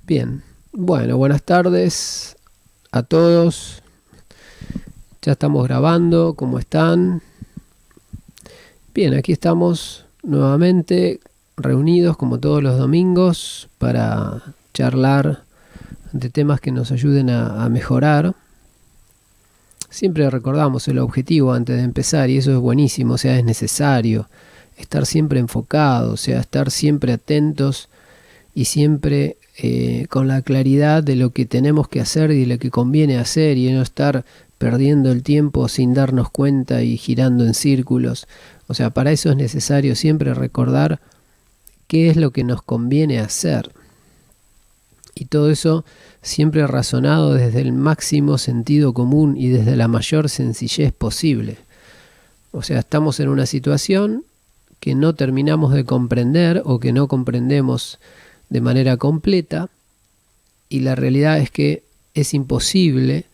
Bien, bueno, buenas tardes a todos. Ya estamos grabando, ¿cómo están? Bien, aquí estamos nuevamente reunidos como todos los domingos para charlar de temas que nos ayuden a mejorar. Siempre recordamos el objetivo antes de empezar y eso es buenísimo, o sea, es necesario estar siempre enfocados, o sea, estar siempre atentos y siempre con la claridad de lo que tenemos que hacer y de lo que conviene hacer y no estar perdiendo el tiempo sin darnos cuenta y girando en círculos. O sea, para eso es necesario siempre recordar qué es lo que nos conviene hacer. Y todo eso siempre razonado desde el máximo sentido común y desde la mayor sencillez posible. O sea, estamos en una situación que no terminamos de comprender o que no comprendemos de manera completa y la realidad es que es imposible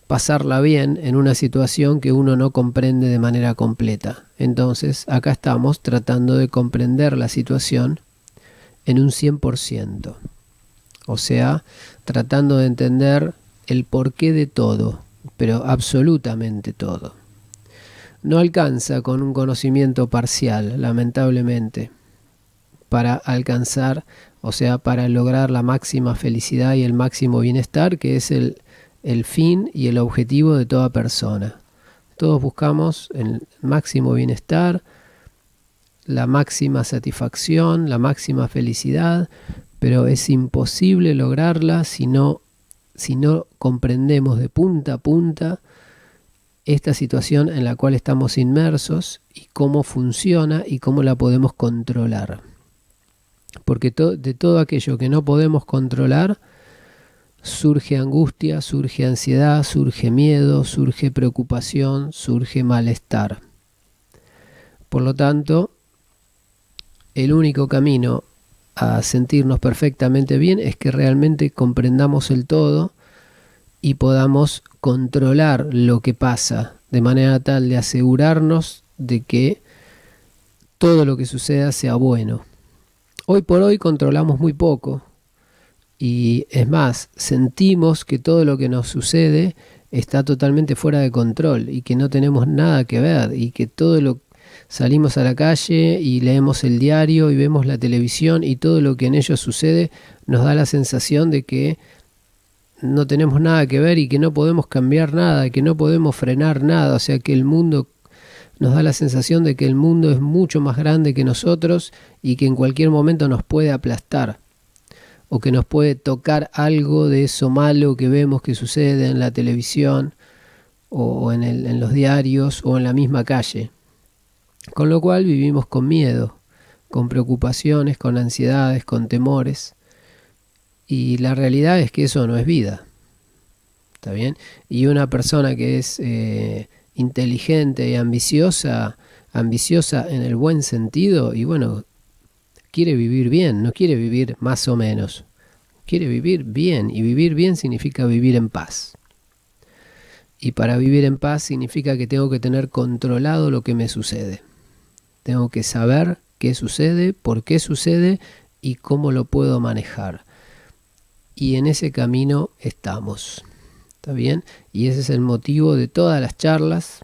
pasarla bien en una situación que uno no comprende de manera completa. Entonces acá estamos tratando de comprender la situación en un 100%. O sea, tratando de entender el porqué de todo, pero absolutamente todo. No alcanza con un conocimiento parcial, lamentablemente, para alcanzar, o sea, para lograr la máxima felicidad y el máximo bienestar, que es el fin y el objetivo de toda persona. Todos buscamos el máximo bienestar, la máxima satisfacción, la máxima felicidad, pero es imposible lograrla si no comprendemos de punta a punta esta situación en la cual estamos inmersos y cómo funciona y cómo la podemos controlar. Porque de todo aquello que no podemos controlar, surge angustia, surge ansiedad, surge miedo, surge preocupación, surge malestar. Por lo tanto, el único camino a sentirnos perfectamente bien es que realmente comprendamos el todo y podamos controlar lo que pasa de manera tal de asegurarnos de que todo lo que suceda sea bueno. Hoy por hoy controlamos muy poco y es más, sentimos que todo lo que nos sucede está totalmente fuera de control y que no tenemos nada que ver y que salimos a la calle y leemos el diario y vemos la televisión y todo lo que en ello sucede nos da la sensación de que no tenemos nada que ver y que no podemos cambiar nada, que no podemos frenar nada, o sea que el mundo nos da la sensación de que el mundo es mucho más grande que nosotros y que en cualquier momento nos puede aplastar o que nos puede tocar algo de eso malo que vemos que sucede en la televisión o en los diarios o en la misma calle. Con lo cual vivimos con miedo, con preocupaciones, con ansiedades, con temores. Y la realidad es que eso no es vida. ¿Está bien? Y una persona que es inteligente y ambiciosa en el buen sentido, y bueno, quiere vivir bien, no quiere vivir más o menos. Quiere vivir bien, y vivir bien significa vivir en paz. Y para vivir en paz significa que tengo que tener controlado lo que me sucede. Tengo que saber qué sucede, por qué sucede y cómo lo puedo manejar. Y en ese camino estamos. ¿Está bien? Y ese es el motivo de todas las charlas,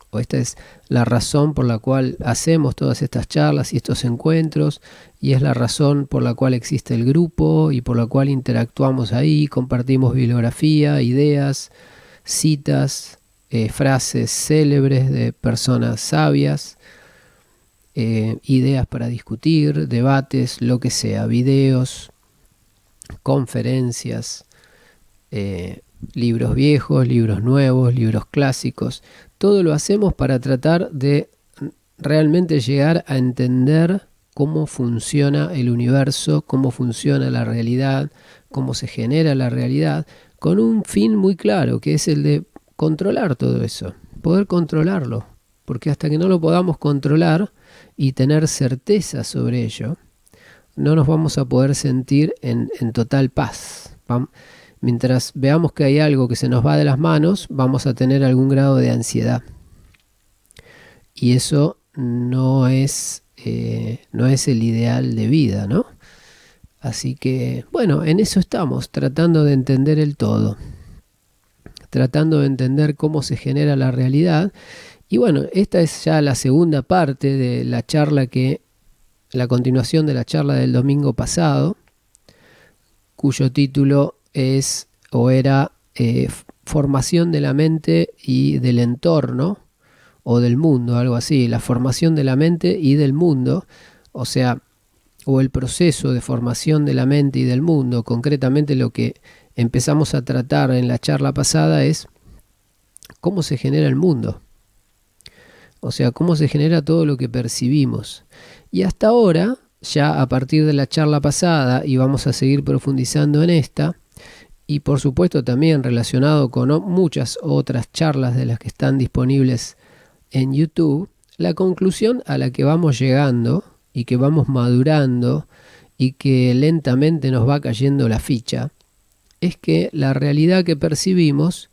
o esta es la razón por la cual hacemos todas estas charlas y estos encuentros, y es la razón por la cual existe el grupo y por la cual interactuamos ahí, compartimos bibliografía, ideas, citas, frases célebres de personas sabias, ideas para discutir, debates, lo que sea, videos, conferencias, libros viejos, libros nuevos, libros clásicos. Todo lo hacemos para tratar de realmente llegar a entender cómo funciona el universo, cómo funciona la realidad, cómo se genera la realidad, con un fin muy claro, que es el de controlar todo eso, poder controlarlo, porque hasta que no lo podamos controlar y tener certeza sobre ello, no nos vamos a poder sentir en total paz. Mientras veamos que hay algo que se nos va de las manos, vamos a tener algún grado de ansiedad. Y eso no es el ideal de vida, ¿no? Así que, bueno, en eso estamos, tratando de entender el todo, tratando de entender cómo se genera la realidad. Y bueno, esta es ya la segunda parte de la charla la continuación de la charla del domingo pasado, cuyo título es o era formación de la mente y del entorno o del mundo, algo así, la formación de la mente y del mundo, o sea, o el proceso de formación de la mente y del mundo. Concretamente lo que empezamos a tratar en la charla pasada es cómo se genera el mundo, o sea, cómo se genera todo lo que percibimos. Y hasta ahora, ya a partir de la charla pasada, y vamos a seguir profundizando en esta, y por supuesto también relacionado con muchas otras charlas de las que están disponibles en YouTube, la conclusión a la que vamos llegando y que vamos madurando y que lentamente nos va cayendo la ficha, es que la realidad que percibimos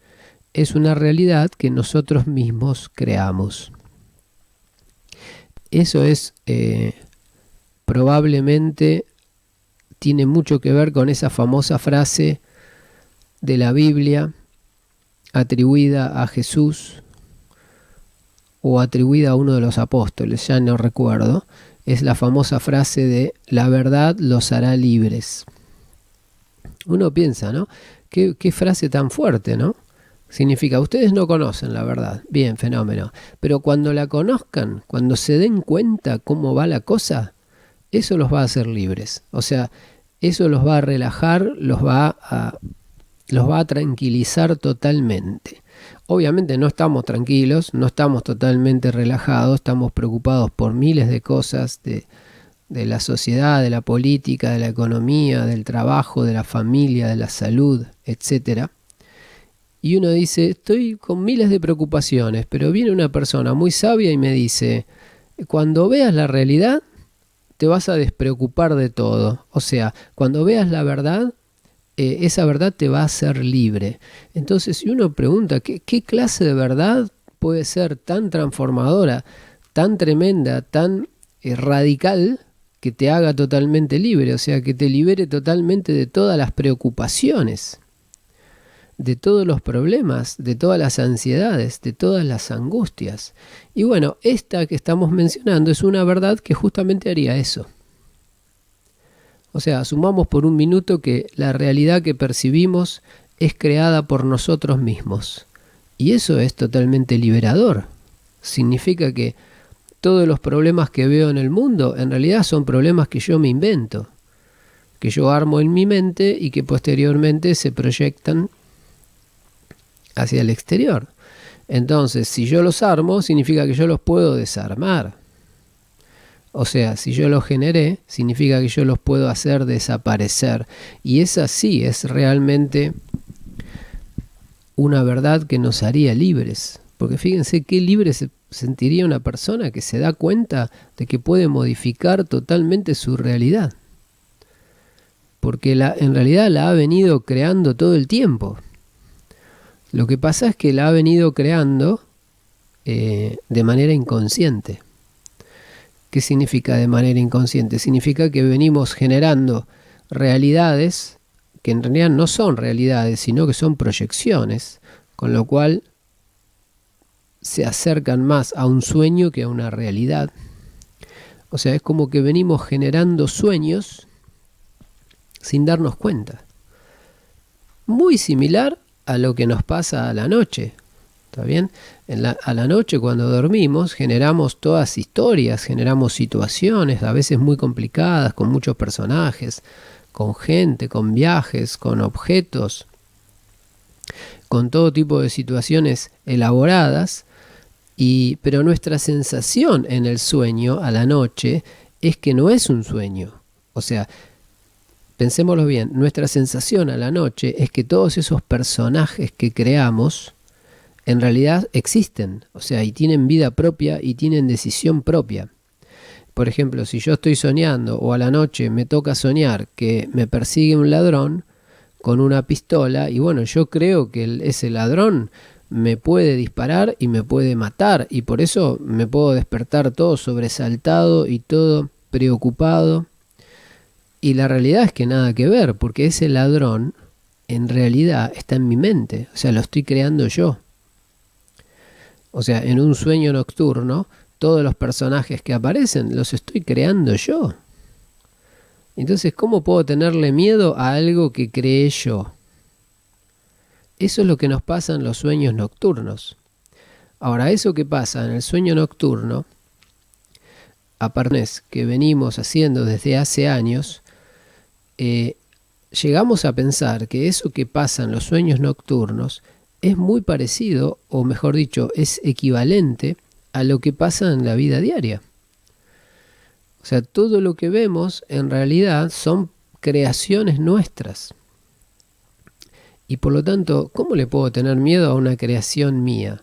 es una realidad que nosotros mismos creamos. Eso es probablemente tiene mucho que ver con esa famosa frase de la Biblia atribuida a Jesús o atribuida a uno de los apóstoles, ya no recuerdo. Es la famosa frase de la verdad los hará libres. Uno piensa, ¿no? Qué frase tan fuerte, ¿no? Significa, ustedes no conocen la verdad. Bien, fenómeno. Pero cuando la conozcan, cuando se den cuenta cómo va la cosa, eso los va a hacer libres. O sea, eso los va a relajar, los va a tranquilizar totalmente. Obviamente no estamos tranquilos, no estamos totalmente relajados, estamos preocupados por miles de cosas de la sociedad, de la política, de la economía, del trabajo, de la familia, de la salud, etcétera. Y uno dice, estoy con miles de preocupaciones, pero viene una persona muy sabia y me dice, cuando veas la realidad, te vas a despreocupar de todo. O sea, cuando veas la verdad, esa verdad te va a hacer libre. Entonces, si uno pregunta, ¿qué clase de verdad puede ser tan transformadora, tan tremenda, tan radical, que te haga totalmente libre? O sea, que te libere totalmente de todas las preocupaciones, de todos los problemas, de todas las ansiedades, de todas las angustias. Y bueno, esta que estamos mencionando es una verdad que justamente haría eso. O sea, asumamos por un minuto que la realidad que percibimos es creada por nosotros mismos. Y eso es totalmente liberador. Significa que todos los problemas que veo en el mundo en realidad son problemas que yo me invento, que yo armo en mi mente y que posteriormente se proyectan hacia el exterior. Entonces, si yo los armo, significa que yo los puedo desarmar. O sea, si yo los generé, significa que yo los puedo hacer desaparecer. Y esa sí es realmente una verdad que nos haría libres. Porque fíjense qué libre se sentiría una persona que se da cuenta de que puede modificar totalmente su realidad. Porque en realidad la ha venido creando todo el tiempo. Lo que pasa es que la ha venido creando de manera inconsciente. ¿Qué significa de manera inconsciente? Significa que venimos generando realidades que en realidad no son realidades, sino que son proyecciones, con lo cual se acercan más a un sueño que a una realidad. O sea, es como que venimos generando sueños sin darnos cuenta. Muy similar a lo que nos pasa a la noche. ¿Está bien? A la noche cuando dormimos generamos todas historias, generamos situaciones, a veces muy complicadas, con muchos personajes, con gente, con viajes, con objetos, con todo tipo de situaciones elaboradas, pero nuestra sensación en el sueño, a la noche, es que no es un sueño. O sea, pensémoslo bien, nuestra sensación a la noche es que todos esos personajes que creamos en realidad existen, o sea, y tienen vida propia y tienen decisión propia. Por ejemplo, si yo estoy soñando o a la noche me toca soñar que me persigue un ladrón con una pistola, y bueno, yo creo que ese ladrón me puede disparar y me puede matar, y por eso me puedo despertar todo sobresaltado y todo preocupado, Y la realidad es que nada que ver, porque ese ladrón en realidad está en mi mente, o sea, lo estoy creando yo. O sea, en un sueño nocturno, todos los personajes que aparecen los estoy creando yo. Entonces, ¿cómo puedo tenerle miedo a algo que creé yo? Eso es lo que nos pasa en los sueños nocturnos. Ahora, eso que pasa en el sueño nocturno, aparte que venimos haciendo desde hace años, llegamos a pensar que eso que pasa en los sueños nocturnos es muy parecido, o mejor dicho, es equivalente a lo que pasa en la vida diaria. O sea, todo lo que vemos en realidad son creaciones nuestras. Y por lo tanto, ¿cómo le puedo tener miedo a una creación mía?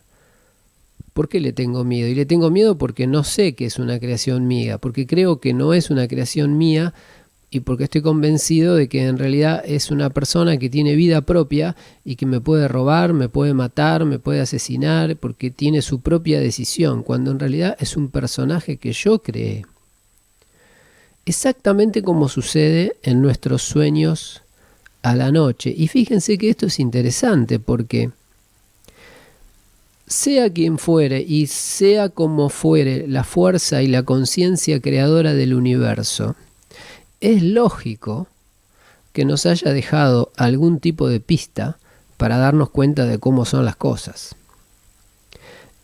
¿Por qué le tengo miedo? Y le tengo miedo porque no sé que es una creación mía, porque creo que no es una creación mía y porque estoy convencido de que en realidad es una persona que tiene vida propia y que me puede robar, me puede matar, me puede asesinar, porque tiene su propia decisión, cuando en realidad es un personaje que yo creé. Exactamente como sucede en nuestros sueños a la noche. Y fíjense que esto es interesante porque sea quien fuere y sea como fuere la fuerza y la conciencia creadora del universo, es lógico que nos haya dejado algún tipo de pista para darnos cuenta de cómo son las cosas.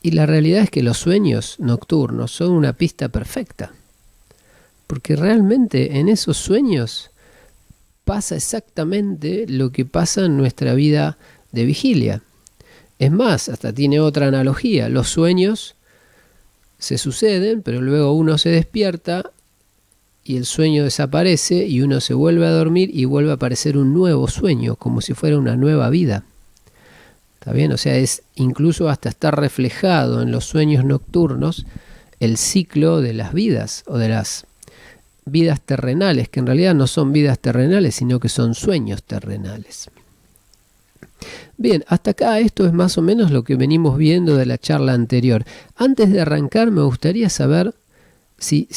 Y la realidad es que los sueños nocturnos son una pista perfecta, porque realmente en esos sueños pasa exactamente lo que pasa en nuestra vida de vigilia. Es más, hasta tiene otra analogía. Los sueños se suceden, pero luego uno se despierta y el sueño desaparece y uno se vuelve a dormir y vuelve a aparecer un nuevo sueño, como si fuera una nueva vida. ¿Está bien? O sea, es incluso hasta estar reflejado en los sueños nocturnos el ciclo de las vidas o de las vidas terrenales, que en realidad no son vidas terrenales, sino que son sueños terrenales. Bien, hasta acá esto es más o menos lo que venimos viendo de la charla anterior. Antes de arrancar me gustaría saber si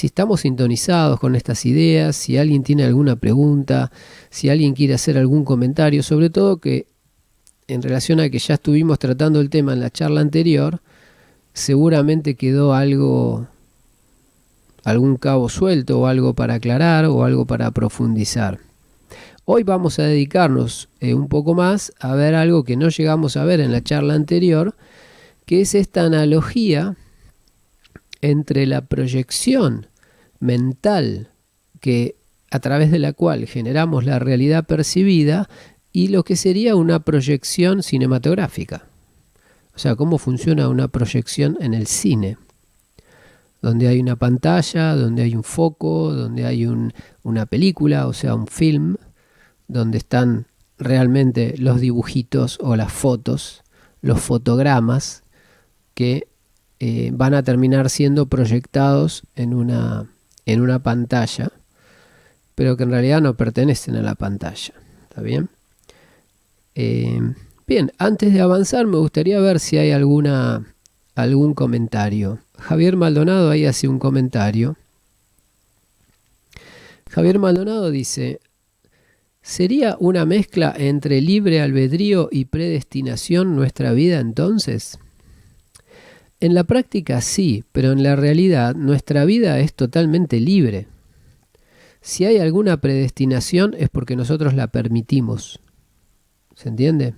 estamos sintonizados con estas ideas, si alguien tiene alguna pregunta, si alguien quiere hacer algún comentario, sobre todo que en relación a que ya estuvimos tratando el tema en la charla anterior, seguramente quedó algún cabo suelto o algo para aclarar o algo para profundizar. Hoy vamos a dedicarnos un poco más a ver algo que no llegamos a ver en la charla anterior, que es esta analogía entre la proyección mental a través de la cual generamos la realidad percibida y lo que sería una proyección cinematográfica. O sea, cómo funciona una proyección en el cine, donde hay una pantalla, donde hay un foco, donde hay una película, o sea, un film, donde están realmente los dibujitos o las fotos, los fotogramas que van a terminar siendo proyectados en una pantalla, pero que en realidad no pertenecen a la pantalla. ¿Está bien? Bien, antes de avanzar me gustaría ver si hay algún comentario. Javier Maldonado ahí hace un comentario. Javier Maldonado dice: ¿sería una mezcla entre libre albedrío y predestinación nuestra vida entonces? En la práctica sí, pero en la realidad nuestra vida es totalmente libre. Si hay alguna predestinación es porque nosotros la permitimos. ¿Se entiende?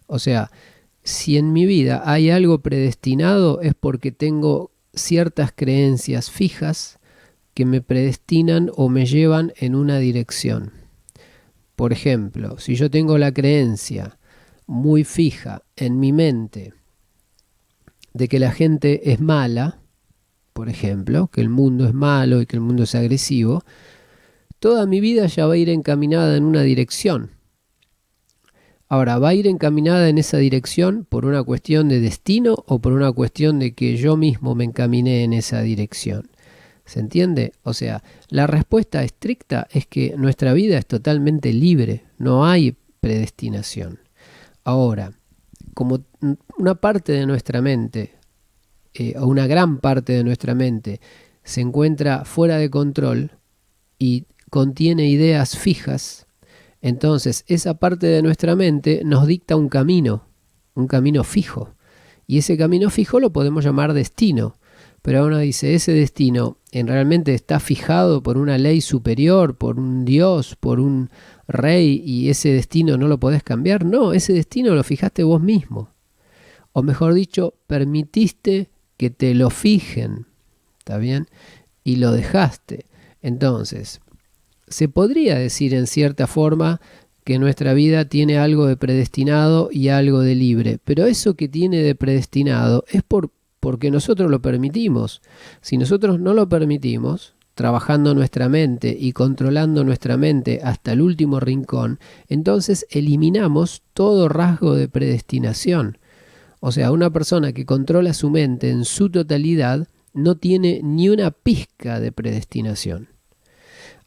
O sea, si en mi vida hay algo predestinado es porque tengo ciertas creencias fijas que me predestinan o me llevan en una dirección. Por ejemplo, si yo tengo la creencia muy fija en mi mente de que la gente es mala, por ejemplo, que el mundo es malo y que el mundo es agresivo, toda mi vida ya va a ir encaminada en una dirección. Ahora, ¿va a ir encaminada en esa dirección por una cuestión de destino o por una cuestión de que yo mismo me encaminé en esa dirección? ¿Se entiende? O sea, la respuesta estricta es que nuestra vida es totalmente libre, no hay predestinación. Ahora, como una parte de nuestra mente, o una gran parte de nuestra mente, se encuentra fuera de control y contiene ideas fijas, entonces esa parte de nuestra mente nos dicta un camino fijo. Y ese camino fijo lo podemos llamar destino. Pero uno dice, ese destino realmente está fijado por una ley superior, por un Dios, por un rey, y ese destino no lo podés cambiar. No, ese destino lo fijaste vos mismo. O mejor dicho, permitiste que te lo fijen, ¿está bien? Y lo dejaste. Entonces, se podría decir en cierta forma que nuestra vida tiene algo de predestinado y algo de libre, pero eso que tiene de predestinado es porque nosotros lo permitimos. Si nosotros no lo permitimos, trabajando nuestra mente y controlando nuestra mente hasta el último rincón, entonces eliminamos todo rasgo de predestinación. O sea, una persona que controla su mente en su totalidad no tiene ni una pizca de predestinación.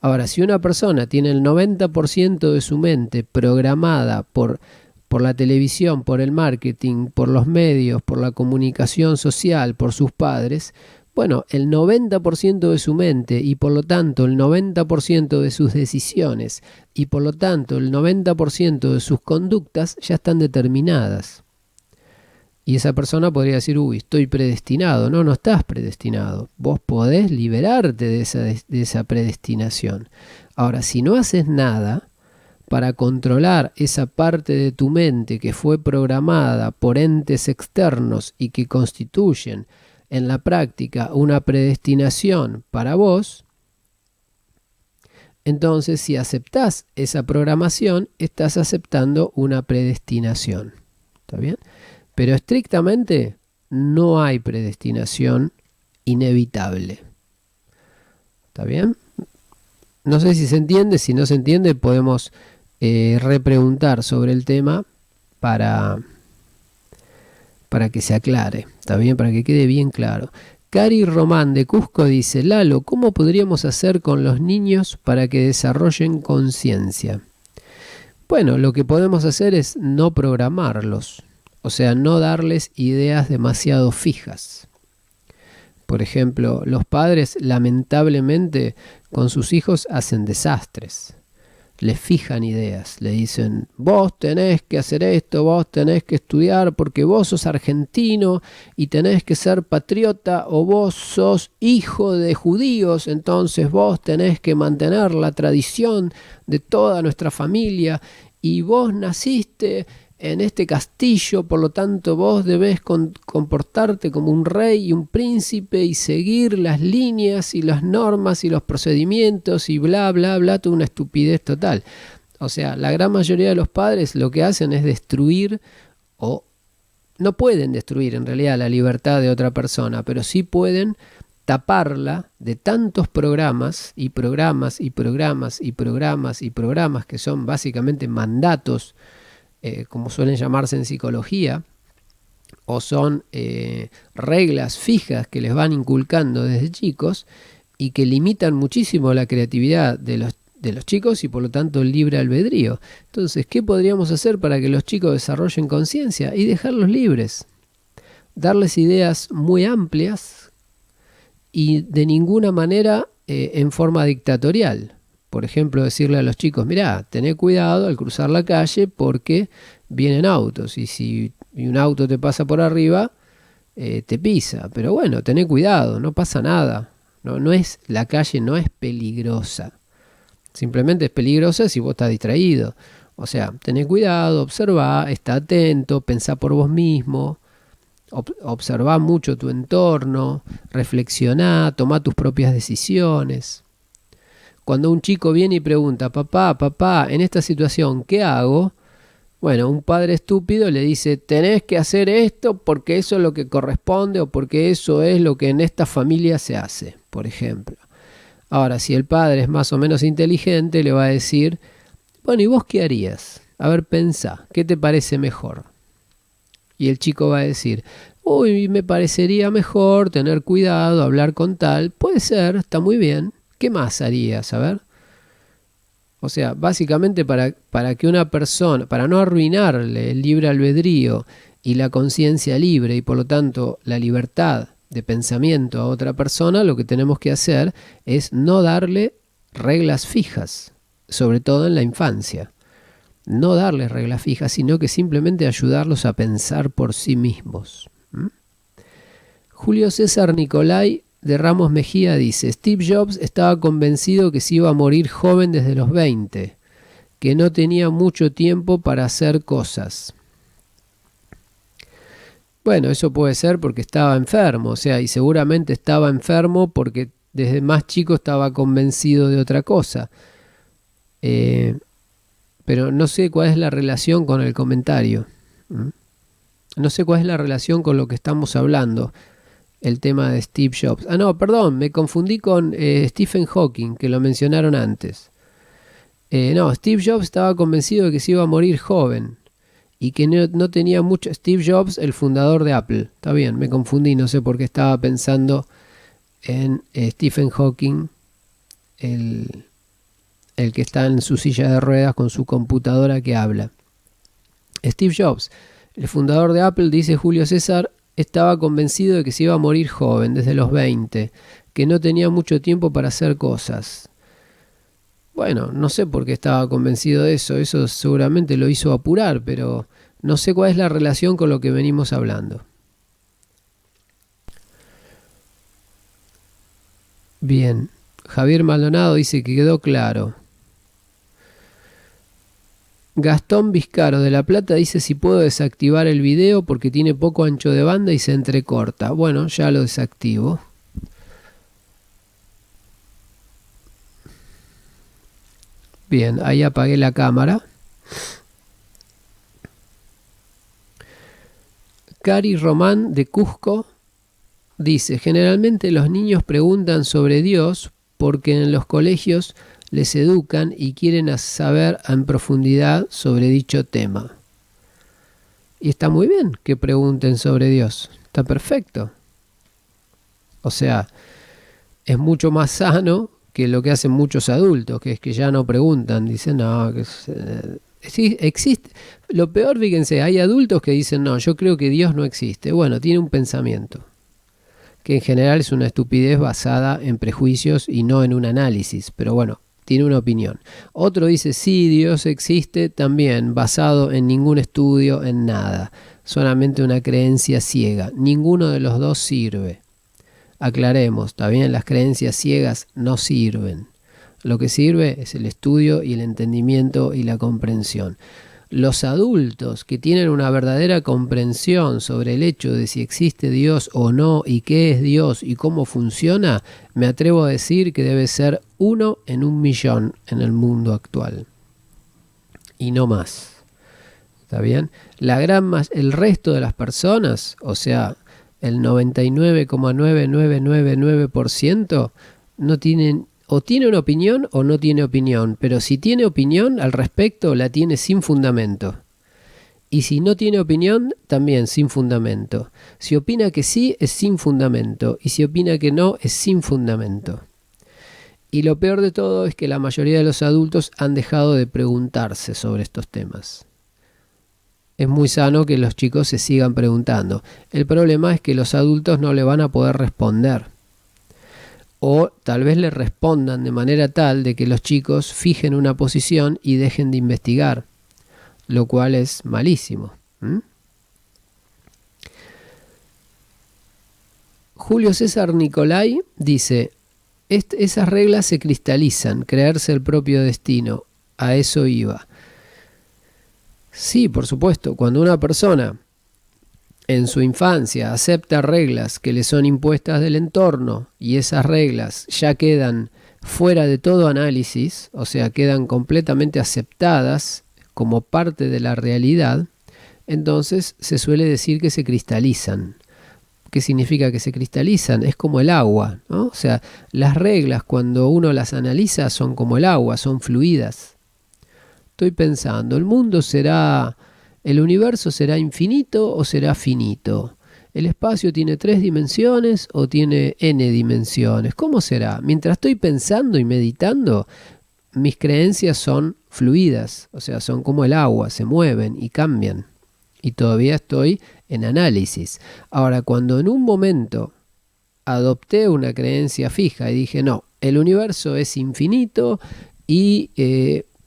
Ahora, si una persona tiene el 90% de su mente programada por la televisión, por el marketing, por los medios, por la comunicación social, por sus padres, bueno, el 90% de su mente y por lo tanto el 90% de sus decisiones y por lo tanto el 90% de sus conductas ya están determinadas. Y esa persona podría decir, uy, estoy predestinado. No, no estás predestinado. Vos podés liberarte de esa predestinación. Ahora, si no haces nada para controlar esa parte de tu mente que fue programada por entes externos y que constituyen en la práctica una predestinación para vos, entonces si aceptás esa programación, estás aceptando una predestinación. ¿Está bien? Pero estrictamente no hay predestinación inevitable. ¿Está bien? No sé si se entiende. Si no se entiende, podemos repreguntar sobre el tema para que se aclare. ¿Está bien? Para que quede bien claro. Cari Román de Cusco dice, Lalo, ¿cómo podríamos hacer con los niños para que desarrollen conciencia? Bueno, lo que podemos hacer es no programarlos. O sea, no darles ideas demasiado fijas. Por ejemplo, los padres lamentablemente con sus hijos hacen desastres. Les fijan ideas, le dicen, vos tenés que hacer esto, vos tenés que estudiar porque vos sos argentino y tenés que ser patriota, o vos sos hijo de judíos, entonces vos tenés que mantener la tradición de toda nuestra familia y vos naciste en este castillo, por lo tanto vos debés comportarte como un rey y un príncipe y seguir las líneas y las normas y los procedimientos y bla, bla, bla, toda una estupidez total. O sea, la gran mayoría de los padres lo que hacen es destruir, o no pueden destruir en realidad la libertad de otra persona, pero sí pueden taparla de tantos programas y programas y programas y programas y programas que son básicamente mandatos, como suelen llamarse en psicología, o son reglas fijas que les van inculcando desde chicos y que limitan muchísimo la creatividad de los chicos y por lo tanto el libre albedrío. Entonces, ¿qué podríamos hacer para que los chicos desarrollen conciencia? Y dejarlos libres, darles ideas muy amplias y de ninguna manera en forma dictatorial. Por ejemplo, decirle a los chicos, mirá, tené cuidado al cruzar la calle porque vienen autos y si un auto te pasa por arriba, te pisa. Pero bueno, tené cuidado, no pasa nada. La calle no es peligrosa. Simplemente es peligrosa si vos estás distraído. O sea, tené cuidado, observá, está atento, pensá por vos mismo, observá mucho tu entorno, reflexioná, tomá tus propias decisiones. Cuando un chico viene y pregunta, papá, en esta situación, ¿qué hago? Bueno, un padre estúpido le dice, tenés que hacer esto porque eso es lo que corresponde o porque eso es lo que en esta familia se hace, por ejemplo. Ahora, si el padre es más o menos inteligente, le va a decir, bueno, ¿y vos qué harías? A ver, pensá, ¿qué te parece mejor? Y el chico va a decir, uy, me parecería mejor tener cuidado, hablar con tal. Puede ser, está muy bien. ¿Qué más harías? A ver. O sea, básicamente para que una persona, para no arruinarle el libre albedrío y la conciencia libre y por lo tanto la libertad de pensamiento a otra persona, lo que tenemos que hacer es no darle reglas fijas, sobre todo en la infancia. No darles reglas fijas, sino que simplemente ayudarlos a pensar por sí mismos. Julio César Nicolai de Ramos Mejía dice: Steve Jobs estaba convencido que se iba a morir joven desde los 20, que no tenía mucho tiempo para hacer cosas. Bueno, eso puede ser porque estaba enfermo, o sea, y seguramente estaba enfermo porque desde más chico estaba convencido de otra cosa. Pero no sé cuál es la relación con el comentario. No sé cuál es la relación con lo que estamos hablando, el tema de Steve Jobs. Ah, no, perdón, me confundí con Stephen Hawking, que lo mencionaron antes. No, Steve Jobs estaba convencido de que se iba a morir joven y que no tenía mucho. Steve Jobs, el fundador de Apple. Está bien, me confundí, no sé por qué estaba pensando en Stephen Hawking, el que está en su silla de ruedas con su computadora que habla. Steve Jobs, el fundador de Apple, dice Julio César, estaba convencido de que se iba a morir joven, desde los 20, que no tenía mucho tiempo para hacer cosas. Bueno, no sé por qué estaba convencido de eso, eso seguramente lo hizo apurar, pero no sé cuál es la relación con lo que venimos hablando. Bien, Javier Maldonado dice que quedó claro. Gastón Vizcaro de La Plata dice si puedo desactivar el video porque tiene poco ancho de banda y se entrecorta. Bueno, ya lo desactivo. Bien, ahí apagué la cámara. Cari Román de Cusco dice: generalmente los niños preguntan sobre Dios porque en los colegios les educan y quieren saber en profundidad sobre dicho tema. Y está muy bien que pregunten sobre Dios, está perfecto. O sea, es mucho más sano que lo que hacen muchos adultos, que es que ya no preguntan, dicen no, que sí, existe. Lo peor, fíjense, hay adultos que dicen no, yo creo que Dios no existe. Bueno, tiene un pensamiento, que en general es una estupidez basada en prejuicios y no en un análisis, pero bueno, tiene una opinión. Otro dice sí, Dios existe, también basado en ningún estudio, en nada, solamente una creencia ciega. Ninguno de los dos sirve. Aclaremos, está bien, las creencias ciegas no sirven. Lo que sirve es el estudio y el entendimiento y la comprensión. Los adultos que tienen una verdadera comprensión sobre el hecho de si existe Dios o no y qué es Dios y cómo funciona, me atrevo a decir que debe ser 1 en 1.000.000 en el mundo actual. Y no más. ¿Está bien? El resto de las personas, o sea, el 99,9999% no tienen, o tiene una opinión o no tiene opinión, pero si tiene opinión al respecto la tiene sin fundamento. Y si no tiene opinión, también sin fundamento. Si opina que sí, es sin fundamento, y si opina que no, es sin fundamento. Y lo peor de todo es que la mayoría de los adultos han dejado de preguntarse sobre estos temas. Es muy sano que los chicos se sigan preguntando. El problema es que los adultos no le van a poder responder. O tal vez le respondan de manera tal de que los chicos fijen una posición y dejen de investigar, lo cual es malísimo. Julio César Nicolai dice: esas reglas se cristalizan, creerse el propio destino. A eso iba. Sí, por supuesto, cuando una persona en su infancia acepta reglas que le son impuestas del entorno y esas reglas ya quedan fuera de todo análisis, o sea, quedan completamente aceptadas como parte de la realidad, entonces se suele decir que se cristalizan. ¿Qué significa que se cristalizan? Es como el agua, ¿no? O sea, las reglas cuando uno las analiza son como el agua, son fluidas. Estoy pensando, ¿el universo será infinito o será finito? ¿El espacio tiene 3 dimensiones o tiene n dimensiones? ¿Cómo será? Mientras estoy pensando y meditando, mis creencias son fluidas, o sea, son como el agua, se mueven y cambian. Y todavía estoy en análisis. Ahora, cuando en un momento adopté una creencia fija y dije, no, el universo es infinito y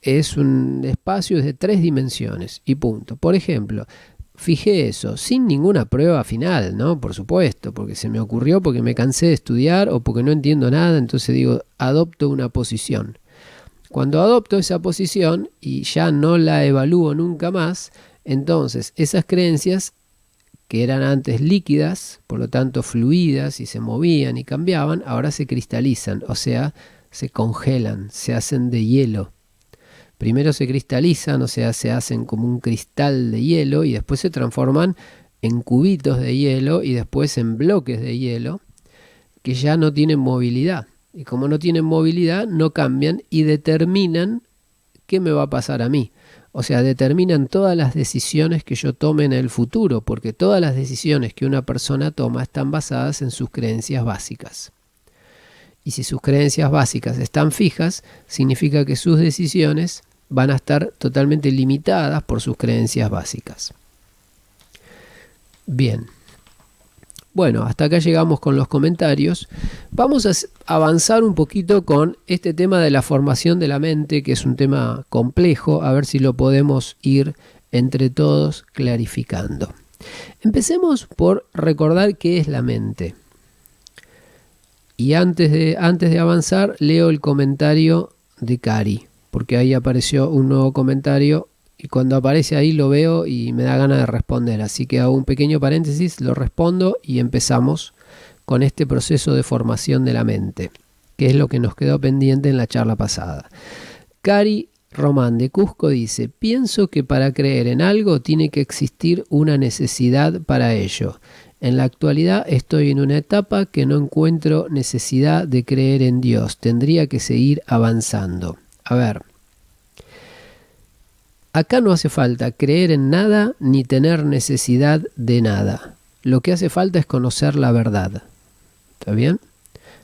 es un espacio de 3 dimensiones y punto. Por ejemplo, fijé eso sin ninguna prueba final, ¿no? Por supuesto, porque se me ocurrió, porque me cansé de estudiar o porque no entiendo nada, entonces digo, adopto una posición. Cuando adopto esa posición y ya no la evalúo nunca más, entonces esas creencias que eran antes líquidas, por lo tanto fluidas y se movían y cambiaban, ahora se cristalizan, o sea, se congelan, se hacen de hielo. Primero se cristalizan, o sea, se hacen como un cristal de hielo y después se transforman en cubitos de hielo y después en bloques de hielo que ya no tienen movilidad. Y como no tienen movilidad, no cambian y determinan qué me va a pasar a mí. O sea, determinan todas las decisiones que yo tome en el futuro, porque todas las decisiones que una persona toma están basadas en sus creencias básicas. Y si sus creencias básicas están fijas, significa que sus decisiones van a estar totalmente limitadas por sus creencias básicas. Bien. Bueno, hasta acá llegamos con los comentarios. Vamos a avanzar un poquito con este tema de la formación de la mente, que es un tema complejo, a ver si lo podemos ir entre todos clarificando. Empecemos por recordar qué es la mente. Y antes de avanzar, leo el comentario de Cari, porque ahí apareció un nuevo comentario y cuando aparece ahí lo veo y me da ganas de responder. Así que hago un pequeño paréntesis, lo respondo y empezamos con este proceso de formación de la mente, que es lo que nos quedó pendiente en la charla pasada. Cari Román de Cusco dice: pienso que para creer en algo tiene que existir una necesidad para ello. En la actualidad estoy en una etapa que no encuentro necesidad de creer en Dios. Tendría que seguir avanzando. A ver, acá no hace falta creer en nada ni tener necesidad de nada. Lo que hace falta es conocer la verdad. ¿Está bien?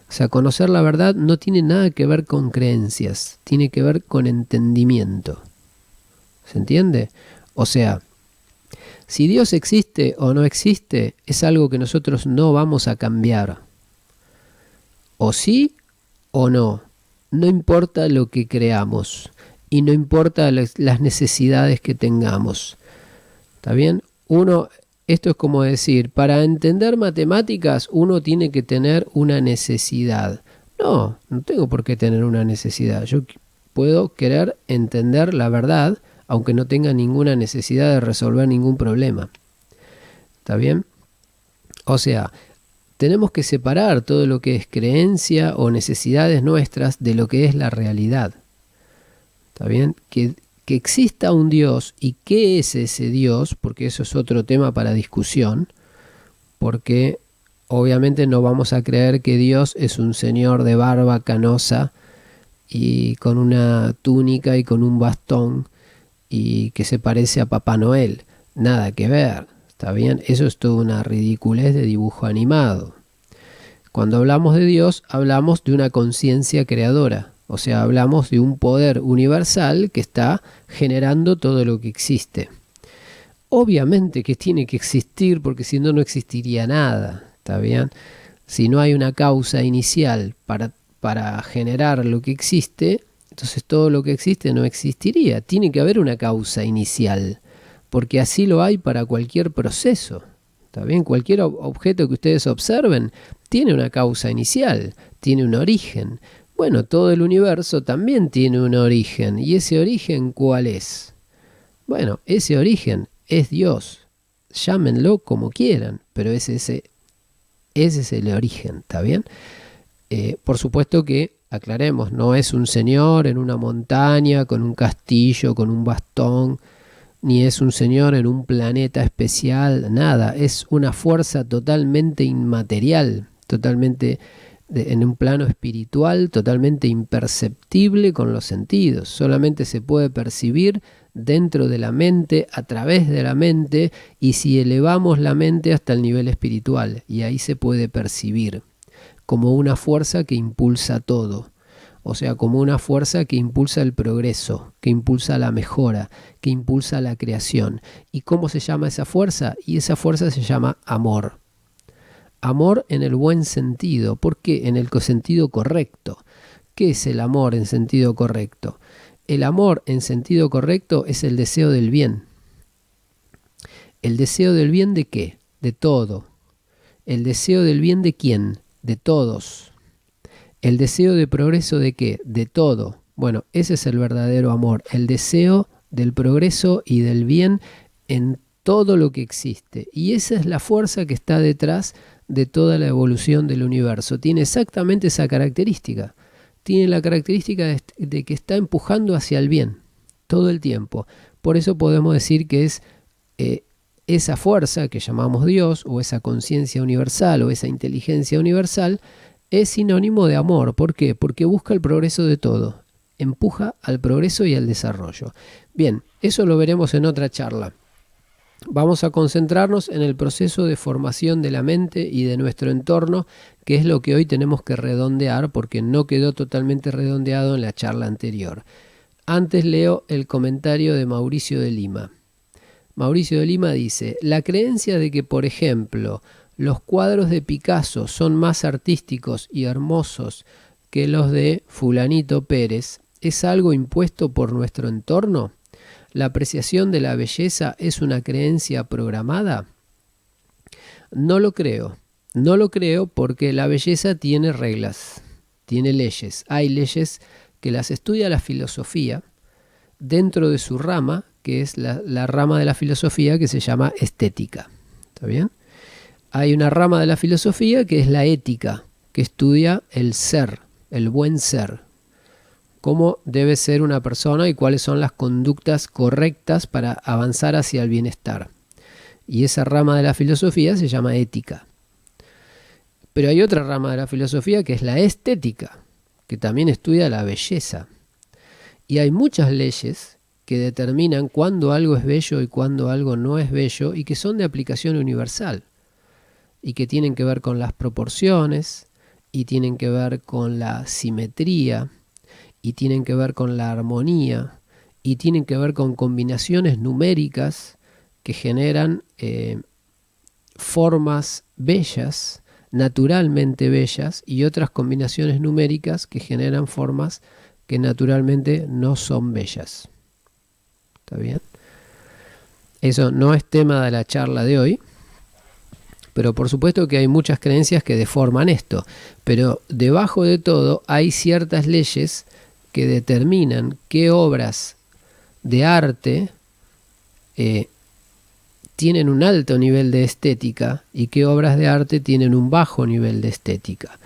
O sea, conocer la verdad no tiene nada que ver con creencias, tiene que ver con entendimiento. ¿Se entiende? O sea, si Dios existe o no existe, es algo que nosotros no vamos a cambiar. O sí o no. No importa lo que creamos y no importa las necesidades que tengamos. ¿Está bien? Esto es como decir, para entender matemáticas uno tiene que tener una necesidad. No tengo por qué tener una necesidad. Yo puedo querer entender la verdad, aunque no tenga ninguna necesidad de resolver ningún problema. ¿Está bien? O sea, tenemos que separar todo lo que es creencia o necesidades nuestras de lo que es la realidad. ¿Está bien? Que exista un Dios y qué es ese Dios, porque eso es otro tema para discusión, porque obviamente no vamos a creer que Dios es un señor de barba canosa y con una túnica y con un bastón y que se parece a Papá Noel. Nada que ver, ¿está bien? Eso es toda una ridiculez de dibujo animado. Cuando hablamos de Dios, hablamos de una conciencia creadora. O sea, hablamos de un poder universal que está generando todo lo que existe. Obviamente que tiene que existir porque si no, no existiría nada. ¿Está bien? Si no hay una causa inicial para generar lo que existe, entonces todo lo que existe no existiría. Tiene que haber una causa inicial, porque así lo hay para cualquier proceso. ¿Está bien? Cualquier objeto que ustedes observen tiene una causa inicial, tiene un origen. Bueno, todo el universo también tiene un origen. ¿Y ese origen cuál es? Bueno, ese origen es Dios. Llámenlo como quieran, pero ese es el origen, ¿está bien? Por supuesto que, aclaremos, no es un señor en una montaña, con un castillo, con un bastón, ni es un señor en un planeta especial, nada. Es una fuerza totalmente inmaterial, totalmente en un plano espiritual, totalmente imperceptible con los sentidos. Solamente se puede percibir dentro de la mente, a través de la mente, y si elevamos la mente hasta el nivel espiritual, y ahí se puede percibir como una fuerza que impulsa todo. O sea, como una fuerza que impulsa el progreso, que impulsa la mejora, que impulsa la creación. ¿Y cómo se llama esa fuerza? Y esa fuerza se llama amor. Amor en el buen sentido. ¿Por qué? En el sentido correcto. ¿Qué es el amor en sentido correcto? El amor en sentido correcto es el deseo del bien. ¿El deseo del bien de qué? De todo. ¿El deseo del bien de quién? De todos. ¿El deseo de progreso de qué? De todo. Bueno, ese es el verdadero amor, el deseo del progreso y del bien en todo lo que existe. Y esa es la fuerza que está detrás de toda la evolución del universo. Tiene exactamente esa característica. Tiene la característica de que está empujando hacia el bien todo el tiempo. Por eso podemos decir que es esa fuerza que llamamos Dios, o esa conciencia universal, o esa inteligencia universal, es sinónimo de amor. ¿Por qué? Porque busca el progreso de todo. Empuja al progreso y al desarrollo. Bien, eso lo veremos en otra charla. Vamos a concentrarnos en el proceso de formación de la mente y de nuestro entorno, que es lo que hoy tenemos que redondear porque no quedó totalmente redondeado en la charla anterior. Antes leo el comentario de Mauricio de Lima. Mauricio de Lima dice: la creencia de que, por ejemplo, los cuadros de Picasso son más artísticos y hermosos que los de Fulanito Pérez es algo impuesto por nuestro entorno. ¿La apreciación de la belleza es una creencia programada? No lo creo. No lo creo porque la belleza tiene reglas, tiene leyes. Hay leyes que las estudia la filosofía dentro de su rama, que es la rama de la filosofía que se llama estética. ¿Está bien? Hay una rama de la filosofía que es la ética, que estudia el ser, el buen ser. Cómo debe ser una persona y cuáles son las conductas correctas para avanzar hacia el bienestar. Y esa rama de la filosofía se llama ética. Pero hay otra rama de la filosofía que es la estética, que también estudia la belleza. Y hay muchas leyes que determinan cuándo algo es bello y cuándo algo no es bello, y que son de aplicación universal, y que tienen que ver con las proporciones, y tienen que ver con la simetría, y tienen que ver con la armonía, y tienen que ver con combinaciones numéricas que generan formas bellas, naturalmente bellas, y otras combinaciones numéricas que generan formas que naturalmente no son bellas. ¿Está bien? Eso no es tema de la charla de hoy, pero por supuesto que hay muchas creencias que deforman esto, pero debajo de todo hay ciertas leyes que determinan qué obras de arte tienen un alto nivel de estética y qué obras de arte tienen un bajo nivel de estética.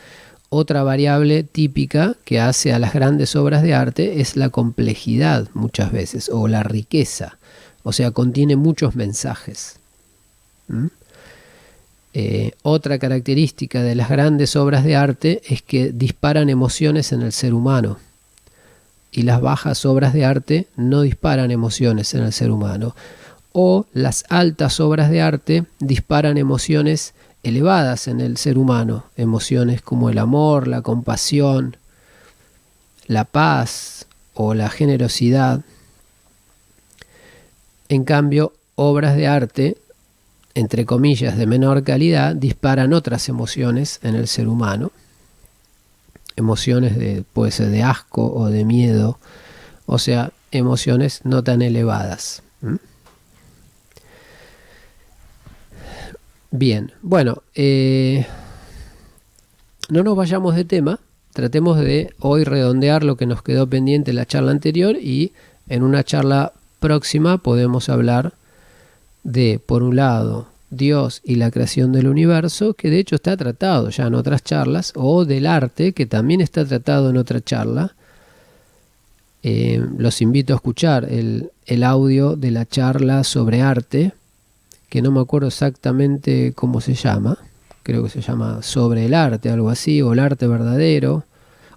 Otra variable típica que hace a las grandes obras de arte es la complejidad muchas veces, o la riqueza, o sea, contiene muchos mensajes. Otra característica de las grandes obras de arte es que disparan emociones en el ser humano. Y las bajas obras de arte no disparan emociones en el ser humano. O las altas obras de arte disparan emociones elevadas en el ser humano. Emociones como el amor, la compasión, la paz o la generosidad. En cambio, obras de arte, entre comillas, de menor calidad, disparan otras emociones en el ser humano. Emociones puede ser de asco o de miedo, o sea, emociones no tan elevadas. Bien, bueno, no nos vayamos de tema, tratemos de hoy redondear lo que nos quedó pendiente en la charla anterior, y en una charla próxima podemos hablar de, por un lado, Dios y la creación del universo, que de hecho está tratado ya en otras charlas, o del arte, que también está tratado en otra charla. Los invito a escuchar el audio de la charla sobre arte, que no me acuerdo exactamente cómo se llama, creo que se llama Sobre el arte, algo así, o el arte verdadero,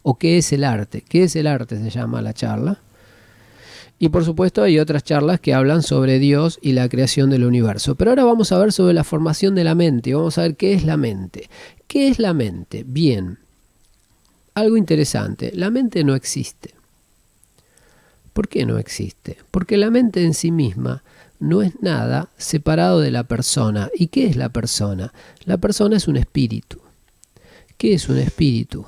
o ¿qué es el arte? ¿Qué es el arte? Se llama la charla. Y por supuesto hay otras charlas que hablan sobre Dios y la creación del universo. Pero ahora vamos a ver sobre la formación de la mente. Vamos a ver qué es la mente. ¿Qué es la mente? Bien, algo interesante. La mente no existe. ¿Por qué no existe? Porque la mente en sí misma no es nada separado de la persona. ¿Y qué es la persona? La persona es un espíritu. ¿Qué es un espíritu?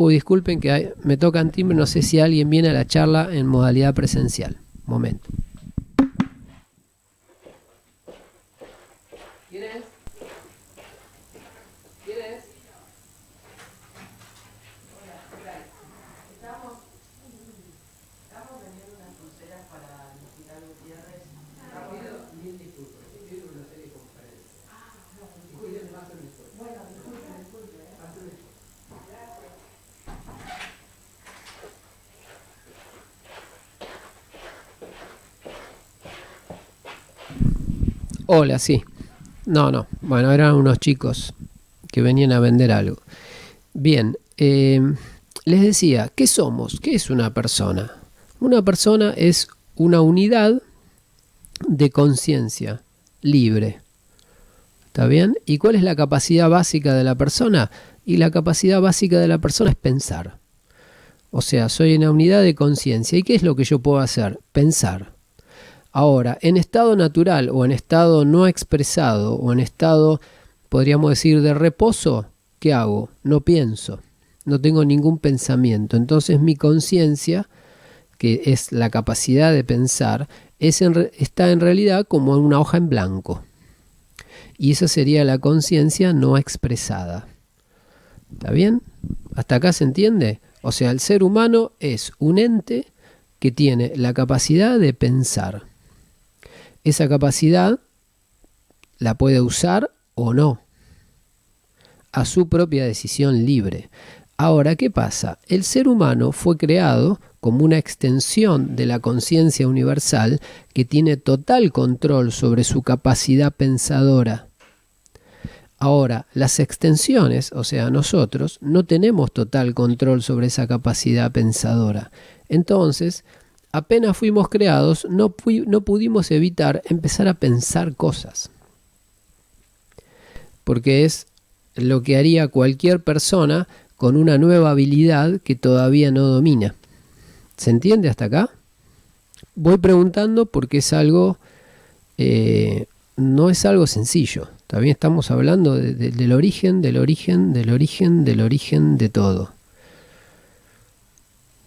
Uy, disculpen que me tocan timbre, no sé si alguien viene a la charla en modalidad presencial. Momento. ¿Quién es? ¿Quién es? Hola, ¿qué tal? Estamos vendiendo unas pulseras para el Hospital Gutiérrez. Rápido, mil disculpas. Estoy viendo una teleconferencia. Disculpen, paso el después. Bueno, disculpe. Paso el después. Gracias. Hola, sí. No. Bueno, eran unos chicos que venían a vender algo. Bien, les decía, ¿qué somos? ¿Qué es una persona? Una persona es una unidad de conciencia libre. ¿Está bien? ¿Y cuál es la capacidad básica de la persona? Y la capacidad básica de la persona es pensar. O sea, soy una unidad de conciencia. ¿Y qué es lo que yo puedo hacer? Pensar. Ahora, en estado natural o en estado no expresado o en estado, podríamos decir, de reposo, ¿qué hago? No pienso, no tengo ningún pensamiento. Entonces mi conciencia, que es la capacidad de pensar, está en realidad como en una hoja en blanco. Y esa sería la conciencia no expresada. ¿Está bien? ¿Hasta acá se entiende? O sea, el ser humano es un ente que tiene la capacidad de pensar. Esa capacidad la puede usar o no, a su propia decisión libre. Ahora, ¿qué pasa? El ser humano fue creado como una extensión de la conciencia universal que tiene total control sobre su capacidad pensadora. Ahora, las extensiones, o sea, nosotros, no tenemos total control sobre esa capacidad pensadora. Entonces, apenas fuimos creados, no pudimos evitar empezar a pensar cosas. Porque es lo que haría cualquier persona con una nueva habilidad que todavía no domina. ¿Se entiende hasta acá? Voy preguntando porque es algo, no es algo sencillo. También estamos hablando del origen de todo.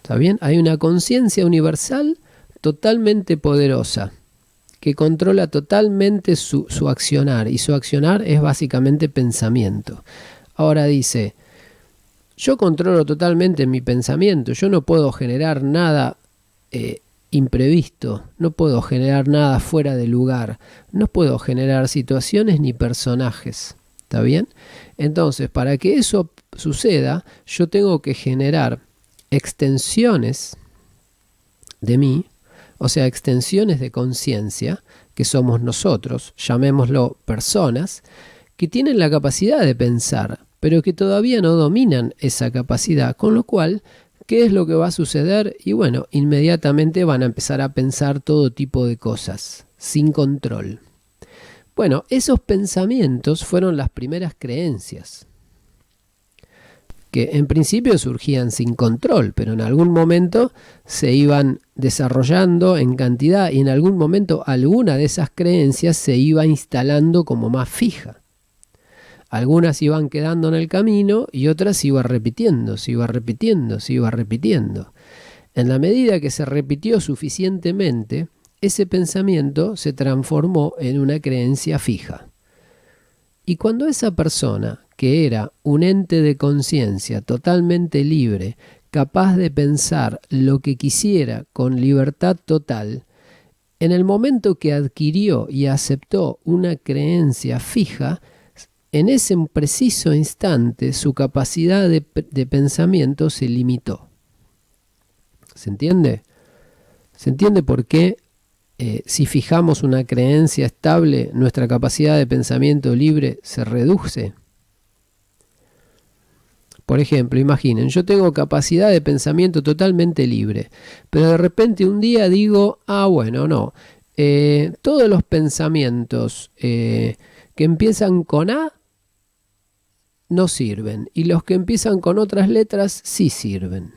¿Está bien? Hay una conciencia universal totalmente poderosa que controla totalmente su accionar, y su accionar es básicamente pensamiento. Ahora dice, yo controlo totalmente mi pensamiento, yo no puedo generar nada imprevisto, no puedo generar nada fuera de lugar, no puedo generar situaciones ni personajes. ¿Está bien? Entonces, para que eso suceda, yo tengo que generar extensiones de mí, o sea, extensiones de conciencia, que somos nosotros, llamémoslo personas, que tienen la capacidad de pensar, pero que todavía no dominan esa capacidad, con lo cual, ¿qué es lo que va a suceder? Y bueno, inmediatamente van a empezar a pensar todo tipo de cosas, sin control. Bueno, esos pensamientos fueron las primeras creencias, que en principio surgían sin control, pero en algún momento se iban desarrollando en cantidad y en algún momento alguna de esas creencias se iba instalando como más fija. Algunas iban quedando en el camino y otras se iba repitiendo. En la medida que se repitió suficientemente, ese pensamiento se transformó en una creencia fija. Y cuando esa persona, que era un ente de conciencia totalmente libre, capaz de pensar lo que quisiera con libertad total, en el momento que adquirió y aceptó una creencia fija, en ese preciso instante su capacidad de pensamiento se limitó. ¿Se entiende? ¿Se entiende por qué si fijamos una creencia estable, nuestra capacidad de pensamiento libre se reduce? Por ejemplo, imaginen, yo tengo capacidad de pensamiento totalmente libre, pero de repente un día digo, bueno, no, todos los pensamientos que empiezan con A no sirven, y los que empiezan con otras letras sí sirven.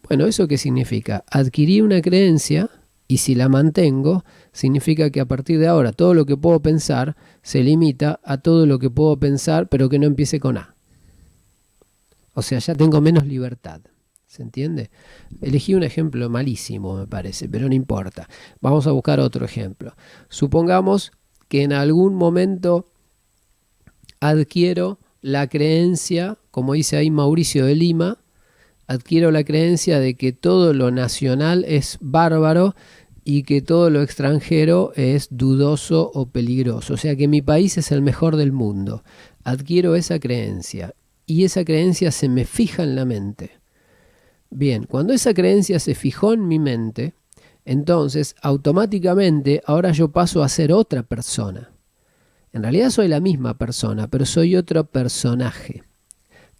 Bueno, ¿eso qué significa? Adquirí una creencia, y si la mantengo, significa que a partir de ahora todo lo que puedo pensar se limita a todo lo que puedo pensar, pero que no empiece con A. O sea, ya tengo menos libertad. ¿Se entiende? Elegí un ejemplo malísimo, me parece, pero no importa. Vamos a buscar otro ejemplo. Supongamos que en algún momento adquiero la creencia, como dice ahí Mauricio de Lima, adquiero la creencia de que todo lo nacional es bárbaro y que todo lo extranjero es dudoso o peligroso. O sea que mi país es el mejor del mundo. Adquiero esa creencia y esa creencia se me fija en la mente. Bien, cuando esa creencia se fijó en mi mente, entonces automáticamente ahora yo paso a ser otra persona. En realidad soy la misma persona, pero soy otro personaje.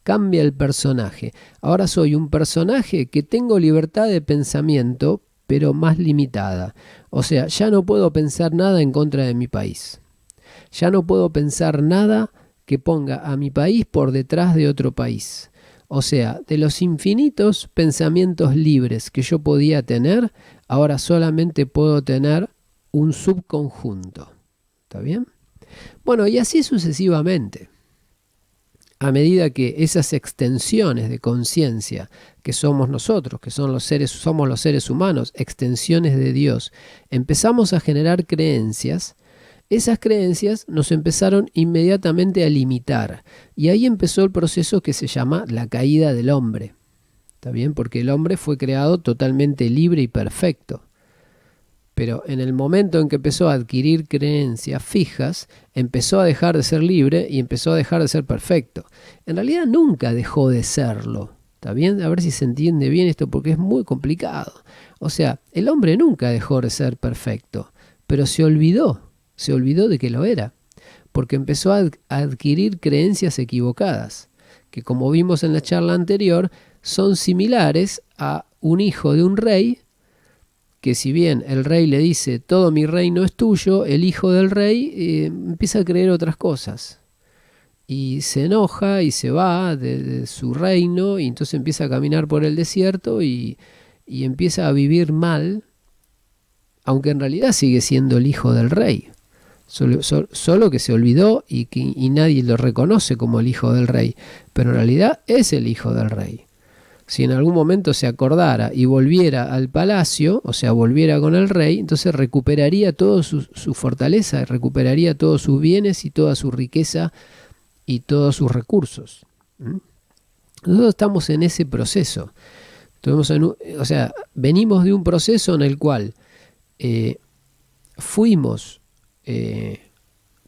Cambia el personaje. Ahora soy un personaje que tengo libertad de pensamiento, pero más limitada. O sea, ya no puedo pensar nada en contra de mi país. Ya no puedo pensar nada que ponga a mi país por detrás de otro país. O sea, de los infinitos pensamientos libres que yo podía tener, ahora solamente puedo tener un subconjunto. ¿Está bien? Bueno, y así sucesivamente. A medida que esas extensiones de conciencia que somos nosotros, que somos los seres humanos, extensiones de Dios, empezamos a generar creencias, esas creencias nos empezaron inmediatamente a limitar. Y ahí empezó el proceso que se llama la caída del hombre. ¿Está bien? Porque el hombre fue creado totalmente libre y perfecto. Pero en el momento en que empezó a adquirir creencias fijas, empezó a dejar de ser libre y empezó a dejar de ser perfecto. En realidad nunca dejó de serlo. ¿Está bien? A ver si se entiende bien esto porque es muy complicado. O sea, el hombre nunca dejó de ser perfecto, pero se olvidó de que lo era, porque empezó a adquirir creencias equivocadas, que como vimos en la charla anterior, son similares a un hijo de un rey, que si bien el rey le dice todo mi reino es tuyo, el hijo del rey empieza a creer otras cosas y se enoja y se va de su reino y entonces empieza a caminar por el desierto y empieza a vivir mal, aunque en realidad sigue siendo el hijo del rey. Solo que se olvidó y nadie lo reconoce como el hijo del rey, pero en realidad es el hijo del rey. Si en algún momento se acordara y volviera al palacio, o sea, volviera con el rey, entonces recuperaría toda su fortaleza, recuperaría todos sus bienes y toda su riqueza y todos sus recursos. Nosotros estamos en ese proceso. O sea, venimos de un proceso en el cual fuimos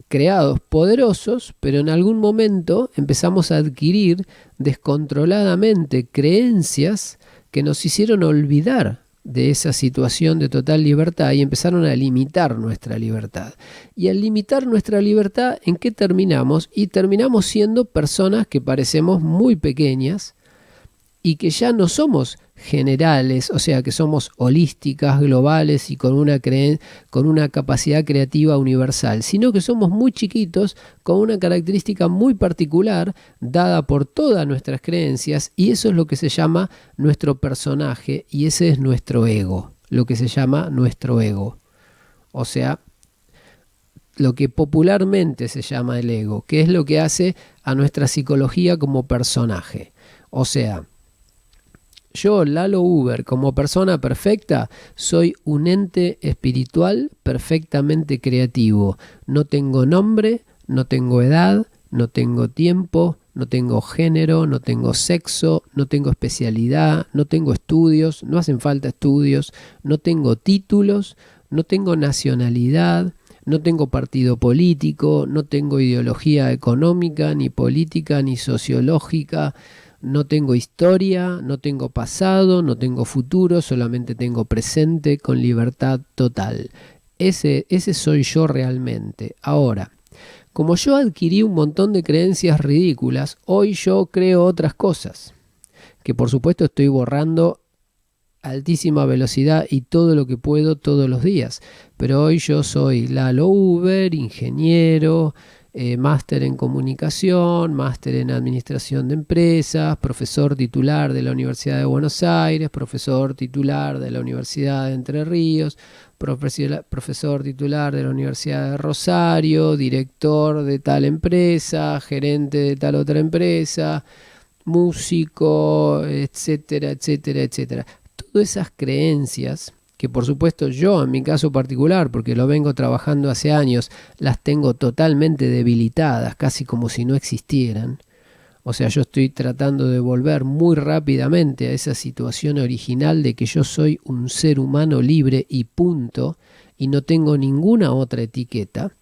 creados poderosos, pero en algún momento empezamos a adquirir descontroladamente creencias que nos hicieron olvidar de esa situación de total libertad y empezaron a limitar nuestra libertad. Y al limitar nuestra libertad, ¿en qué terminamos? Y terminamos siendo personas que parecemos muy pequeñas y que ya no somos generales, o sea que somos holísticas, globales y con una capacidad creativa universal, sino que somos muy chiquitos con una característica muy particular dada por todas nuestras creencias, y eso es lo que se llama nuestro personaje y ese es nuestro ego, lo que se llama nuestro ego. O sea, lo que popularmente se llama el ego, que es lo que hace a nuestra psicología como personaje. O sea, yo, Lalo Uber, como persona perfecta, soy un ente espiritual perfectamente creativo. No tengo nombre, no tengo edad, no tengo tiempo, no tengo género, no tengo sexo, no tengo especialidad, no tengo estudios, no hacen falta estudios, no tengo títulos, no tengo nacionalidad, no tengo partido político, no tengo ideología económica, ni política, ni sociológica. No tengo historia, no tengo pasado, no tengo futuro, solamente tengo presente con libertad total. Ese soy yo realmente. Ahora, como yo adquirí un montón de creencias ridículas, hoy yo creo otras cosas, que por supuesto estoy borrando a altísima velocidad y todo lo que puedo todos los días. Pero hoy yo soy Lalo Uber, ingeniero, máster en comunicación, máster en administración de empresas, profesor titular de la Universidad de Buenos Aires, profesor titular de la Universidad de Entre Ríos, profesor titular de la Universidad de Rosario, director de tal empresa, gerente de tal otra empresa, músico, etcétera, etcétera, etcétera. Todas esas creencias, que por supuesto yo en mi caso particular, porque lo vengo trabajando hace años, las tengo totalmente debilitadas, casi como si no existieran. O sea, yo estoy tratando de volver muy rápidamente a esa situación original de que yo soy un ser humano libre y punto, y no tengo ninguna otra etiqueta.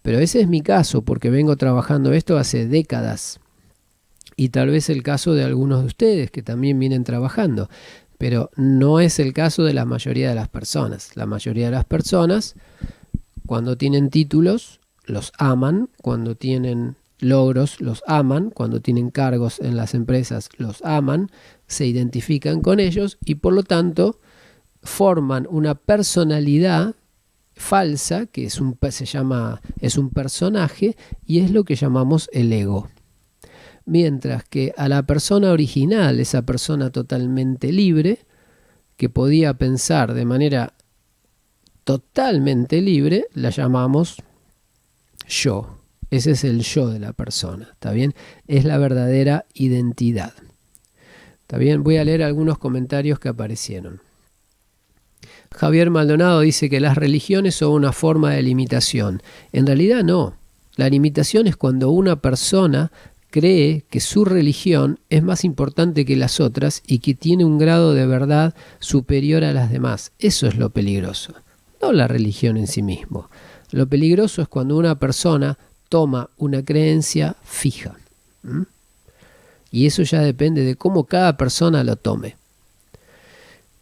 Pero ese es mi caso, porque vengo trabajando esto hace décadas. Y tal vez el caso de algunos de ustedes que también vienen trabajando. Pero no es el caso de la mayoría de las personas. La mayoría de las personas, cuando tienen títulos, los aman. Cuando tienen logros, los aman. Cuando tienen cargos en las empresas, los aman. Se identifican con ellos y por lo tanto forman una personalidad falsa, que es un personaje, y es lo que llamamos el ego. Mientras que a la persona original, esa persona totalmente libre, que podía pensar de manera totalmente libre, la llamamos yo. Ese es el yo de la persona, ¿está bien? Es la verdadera identidad. ¿Está bien? Voy a leer algunos comentarios que aparecieron. Javier Maldonado dice que las religiones son una forma de limitación. En realidad no. La limitación es cuando una persona cree que su religión es más importante que las otras y que tiene un grado de verdad superior a las demás. Eso es lo peligroso, no la religión en sí mismo. Lo peligroso es cuando una persona toma una creencia fija. Y eso ya depende de cómo cada persona lo tome.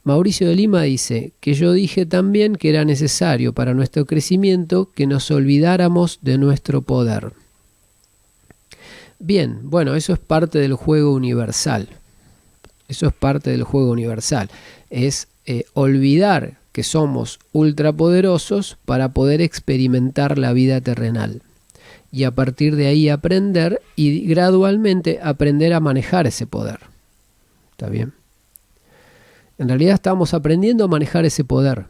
Mauricio de Lima dice que yo dije también que era necesario para nuestro crecimiento que nos olvidáramos de nuestro poder. Bien, bueno, eso es parte del juego universal. Eso es parte del juego universal. Es olvidar que somos ultrapoderosos para poder experimentar la vida terrenal. Y a partir de ahí aprender y gradualmente aprender a manejar ese poder. ¿Está bien? En realidad estamos aprendiendo a manejar ese poder.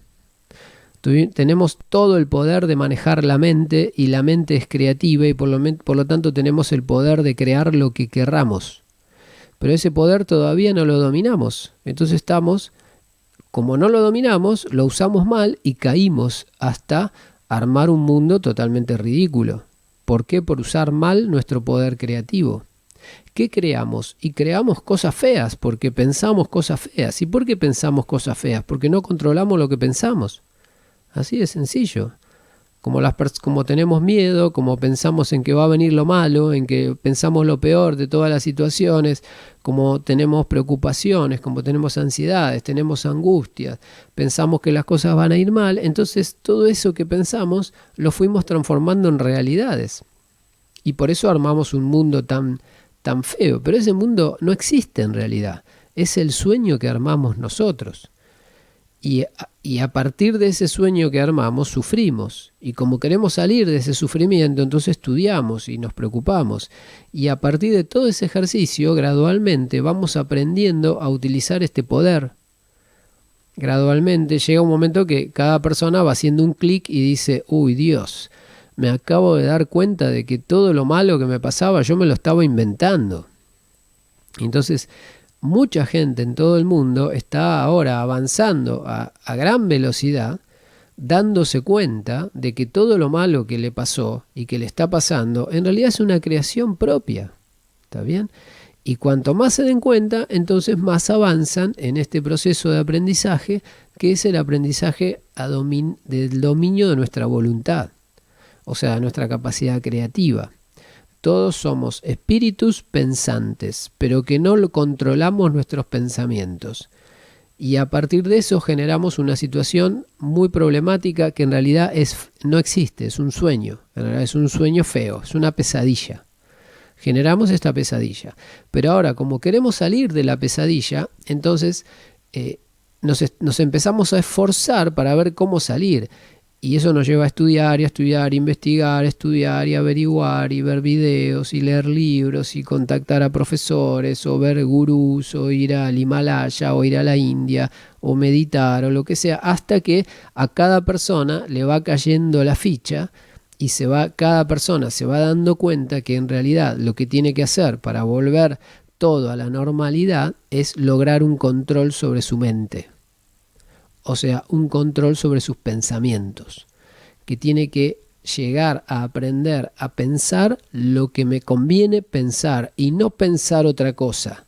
Tenemos todo el poder de manejar la mente y la mente es creativa y por lo tanto tenemos el poder de crear lo que querramos. Pero ese poder todavía no lo dominamos. Entonces como no lo dominamos, lo usamos mal y caímos hasta armar un mundo totalmente ridículo. ¿Por qué? Por usar mal nuestro poder creativo. ¿Qué creamos? Y creamos cosas feas porque pensamos cosas feas. ¿Y por qué pensamos cosas feas? Porque no controlamos lo que pensamos. Así de sencillo. Como tenemos miedo, como pensamos en que va a venir lo malo, en que pensamos lo peor de todas las situaciones, como tenemos preocupaciones, como tenemos ansiedades, tenemos angustias, pensamos que las cosas van a ir mal, entonces todo eso que pensamos lo fuimos transformando en realidades. Y por eso armamos un mundo tan feo. Pero ese mundo no existe en realidad. Es el sueño que armamos nosotros. Y a partir de ese sueño que armamos, sufrimos. Y como queremos salir de ese sufrimiento, entonces estudiamos y nos preocupamos. Y a partir de todo ese ejercicio, gradualmente vamos aprendiendo a utilizar este poder. Gradualmente llega un momento que cada persona va haciendo un clic y dice, uy, Dios, me acabo de dar cuenta de que todo lo malo que me pasaba yo me lo estaba inventando. Entonces, mucha gente en todo el mundo está ahora avanzando a gran velocidad, dándose cuenta de que todo lo malo que le pasó y que le está pasando, en realidad es una creación propia. ¿Está bien? Y cuanto más se den cuenta, entonces más avanzan en este proceso de aprendizaje, que es el aprendizaje del dominio de nuestra voluntad. O sea, nuestra capacidad creativa. Todos somos espíritus pensantes, pero que no controlamos nuestros pensamientos. Y a partir de eso generamos una situación muy problemática que en realidad no existe, es un sueño. En realidad es un sueño feo, es una pesadilla. Generamos esta pesadilla. Pero ahora, como queremos salir de la pesadilla, entonces nos empezamos a esforzar para ver cómo salir. Y eso nos lleva a estudiar, investigar, estudiar y averiguar y ver videos y leer libros y contactar a profesores o ver gurús o ir al Himalaya o ir a la India o meditar o lo que sea, hasta que a cada persona le va cayendo la ficha y cada persona se va dando cuenta que en realidad lo que tiene que hacer para volver todo a la normalidad es lograr un control sobre su mente. O sea, un control sobre sus pensamientos. Que tiene que llegar a aprender a pensar lo que me conviene pensar y no pensar otra cosa.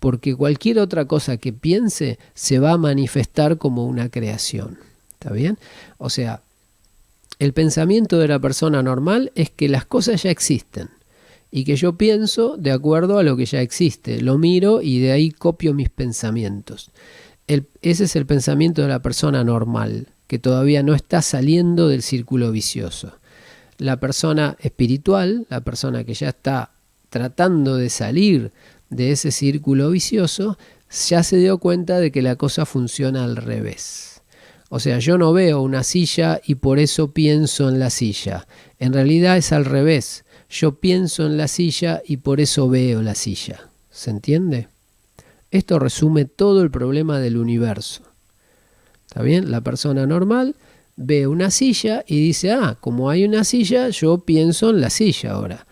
Porque cualquier otra cosa que piense se va a manifestar como una creación. ¿Está bien? O sea, el pensamiento de la persona normal es que las cosas ya existen y que yo pienso de acuerdo a lo que ya existe. Lo miro y de ahí copio mis pensamientos. Ese es el pensamiento de la persona normal, que todavía no está saliendo del círculo vicioso. La persona espiritual, la persona que ya está tratando de salir de ese círculo vicioso, ya se dio cuenta de que la cosa funciona al revés. O sea, yo no veo una silla y por eso pienso en la silla. En realidad es al revés. Yo pienso en la silla y por eso veo la silla. ¿Se entiende? Esto resume todo el problema del universo. ¿Está bien? La persona normal ve una silla y dice, como hay una silla, yo pienso en la silla ahora.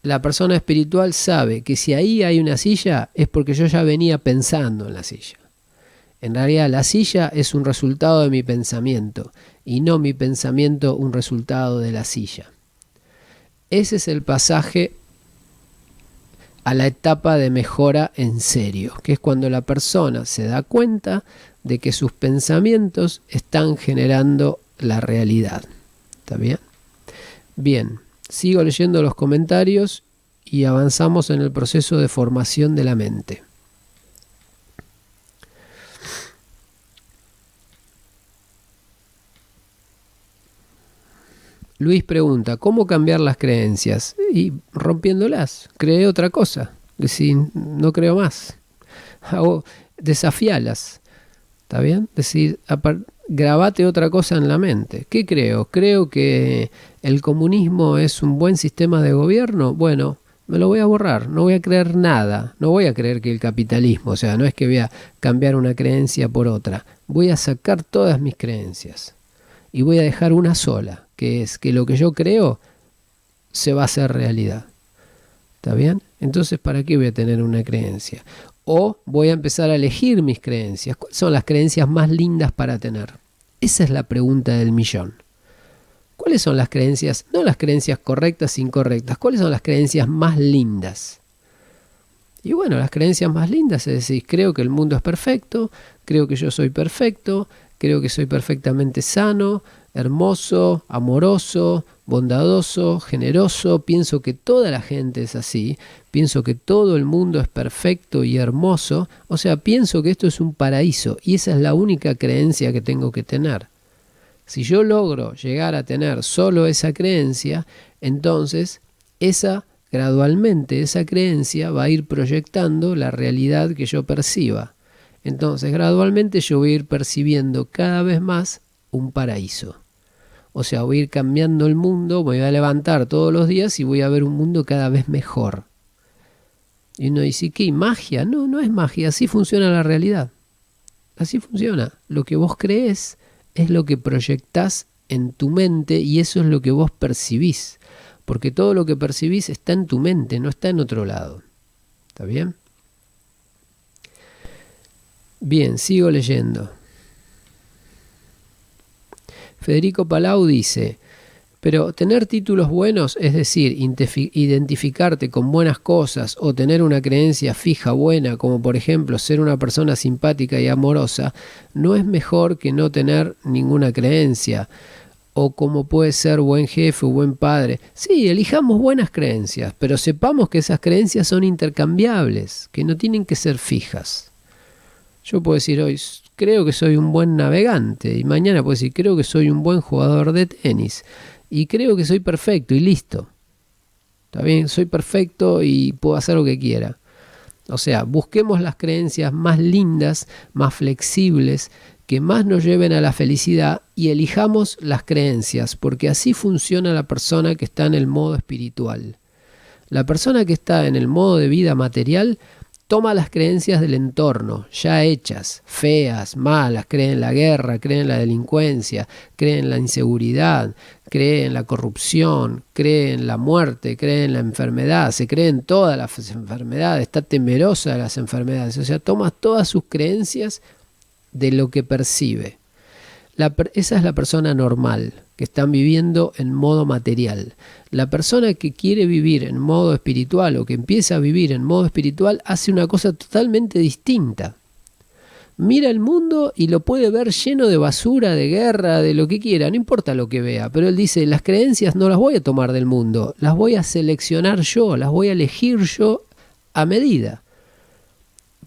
La persona espiritual sabe que si ahí hay una silla es porque yo ya venía pensando en la silla. En realidad la silla es un resultado de mi pensamiento y no mi pensamiento un resultado de la silla. Ese es el pasaje a la etapa de mejora en serio, que es cuando la persona se da cuenta de que sus pensamientos están generando la realidad. ¿Está bien? Bien, sigo leyendo los comentarios y avanzamos en el proceso de formación de la mente. Luis pregunta, ¿cómo cambiar las creencias? Y rompiéndolas, cree otra cosa. Decir, no creo más. Desafíalas. ¿Está bien? Decir, grabate otra cosa en la mente. ¿Qué creo? ¿Creo que el comunismo es un buen sistema de gobierno? Bueno, me lo voy a borrar. No voy a creer nada. No voy a creer que el capitalismo, o sea, no es que voy a cambiar una creencia por otra. Voy a sacar todas mis creencias. Y voy a dejar una sola, que es que lo que yo creo se va a hacer realidad. ¿Está bien? Entonces, ¿para qué voy a tener una creencia? O voy a empezar a elegir mis creencias. ¿Cuáles son las creencias más lindas para tener? Esa es la pregunta del millón. ¿Cuáles son las creencias? No las creencias correctas, incorrectas. ¿Cuáles son las creencias más lindas? Y bueno, las creencias más lindas es decir, creo que el mundo es perfecto, creo que yo soy perfecto, creo que soy perfectamente sano, hermoso, amoroso, bondadoso, generoso. Pienso que toda la gente es así. Pienso que todo el mundo es perfecto y hermoso. O sea, pienso que esto es un paraíso y esa es la única creencia que tengo que tener. Si yo logro llegar a tener solo esa creencia, entonces gradualmente esa creencia va a ir proyectando la realidad que yo perciba. Entonces, gradualmente yo voy a ir percibiendo cada vez más un paraíso. O sea, voy a ir cambiando el mundo, me voy a levantar todos los días y voy a ver un mundo cada vez mejor. Y uno dice, ¿qué? ¿Magia? No, no es magia, así funciona la realidad. Así funciona. Lo que vos creés es lo que proyectás en tu mente y eso es lo que vos percibís. Porque todo lo que percibís está en tu mente, no está en otro lado. ¿Está bien? Bien, sigo leyendo. Federico Palau dice, pero tener títulos buenos, es decir, identificarte con buenas cosas o tener una creencia fija buena, como por ejemplo ser una persona simpática y amorosa, no es mejor que no tener ninguna creencia. O como puede ser buen jefe o buen padre. Sí, elijamos buenas creencias, pero sepamos que esas creencias son intercambiables, que no tienen que ser fijas. Yo puedo decir hoy, creo que soy un buen navegante, y mañana puedo decir, creo que soy un buen jugador de tenis, y creo que soy perfecto, y listo. ¿Está bien? Soy perfecto y puedo hacer lo que quiera. O sea, busquemos las creencias más lindas, más flexibles, que más nos lleven a la felicidad y elijamos las creencias, porque así funciona la persona que está en el modo espiritual. La persona que está en el modo de vida material, toma las creencias del entorno, ya hechas, feas, malas, cree en la guerra, cree en la delincuencia, cree en la inseguridad, cree en la corrupción, cree en la muerte, cree en la enfermedad, se cree en todas las enfermedades, está temerosa de las enfermedades, o sea, toma todas sus creencias de lo que percibe. Esa es la persona normal, que están viviendo en modo material. La persona que quiere vivir en modo espiritual o que empieza a vivir en modo espiritual hace una cosa totalmente distinta. Mira el mundo y lo puede ver lleno de basura, de guerra, de lo que quiera, no importa lo que vea, pero él dice, las creencias no las voy a tomar del mundo, las voy a seleccionar yo, las voy a elegir yo a medida.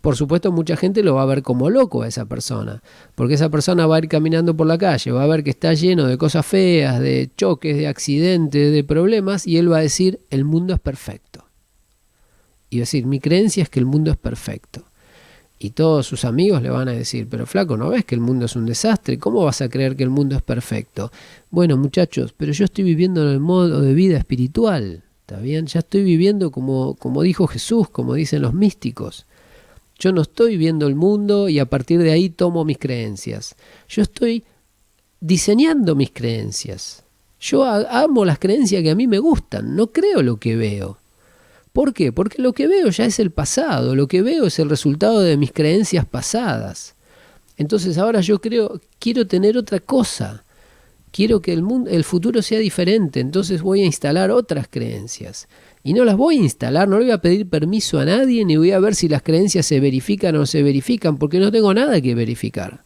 Por supuesto, mucha gente lo va a ver como loco a esa persona, porque esa persona va a ir caminando por la calle, va a ver que está lleno de cosas feas, de choques, de accidentes, de problemas, y él va a decir, el mundo es perfecto. Y va a decir, mi creencia es que el mundo es perfecto. Y todos sus amigos le van a decir, pero flaco, ¿no ves que el mundo es un desastre? ¿Cómo vas a creer que el mundo es perfecto? Bueno, muchachos, pero yo estoy viviendo en el modo de vida espiritual, ¿está bien? Ya estoy viviendo como dijo Jesús, como dicen los místicos. Yo no estoy viendo el mundo y a partir de ahí tomo mis creencias. Yo estoy diseñando mis creencias. Yo amo las creencias que a mí me gustan, no creo lo que veo. ¿Por qué? Porque lo que veo ya es el pasado, lo que veo es el resultado de mis creencias pasadas. Entonces ahora yo quiero tener otra cosa. Quiero que el futuro sea diferente, entonces voy a instalar otras creencias. Y no las voy a instalar, no le voy a pedir permiso a nadie, ni voy a ver si las creencias se verifican o no se verifican, porque no tengo nada que verificar.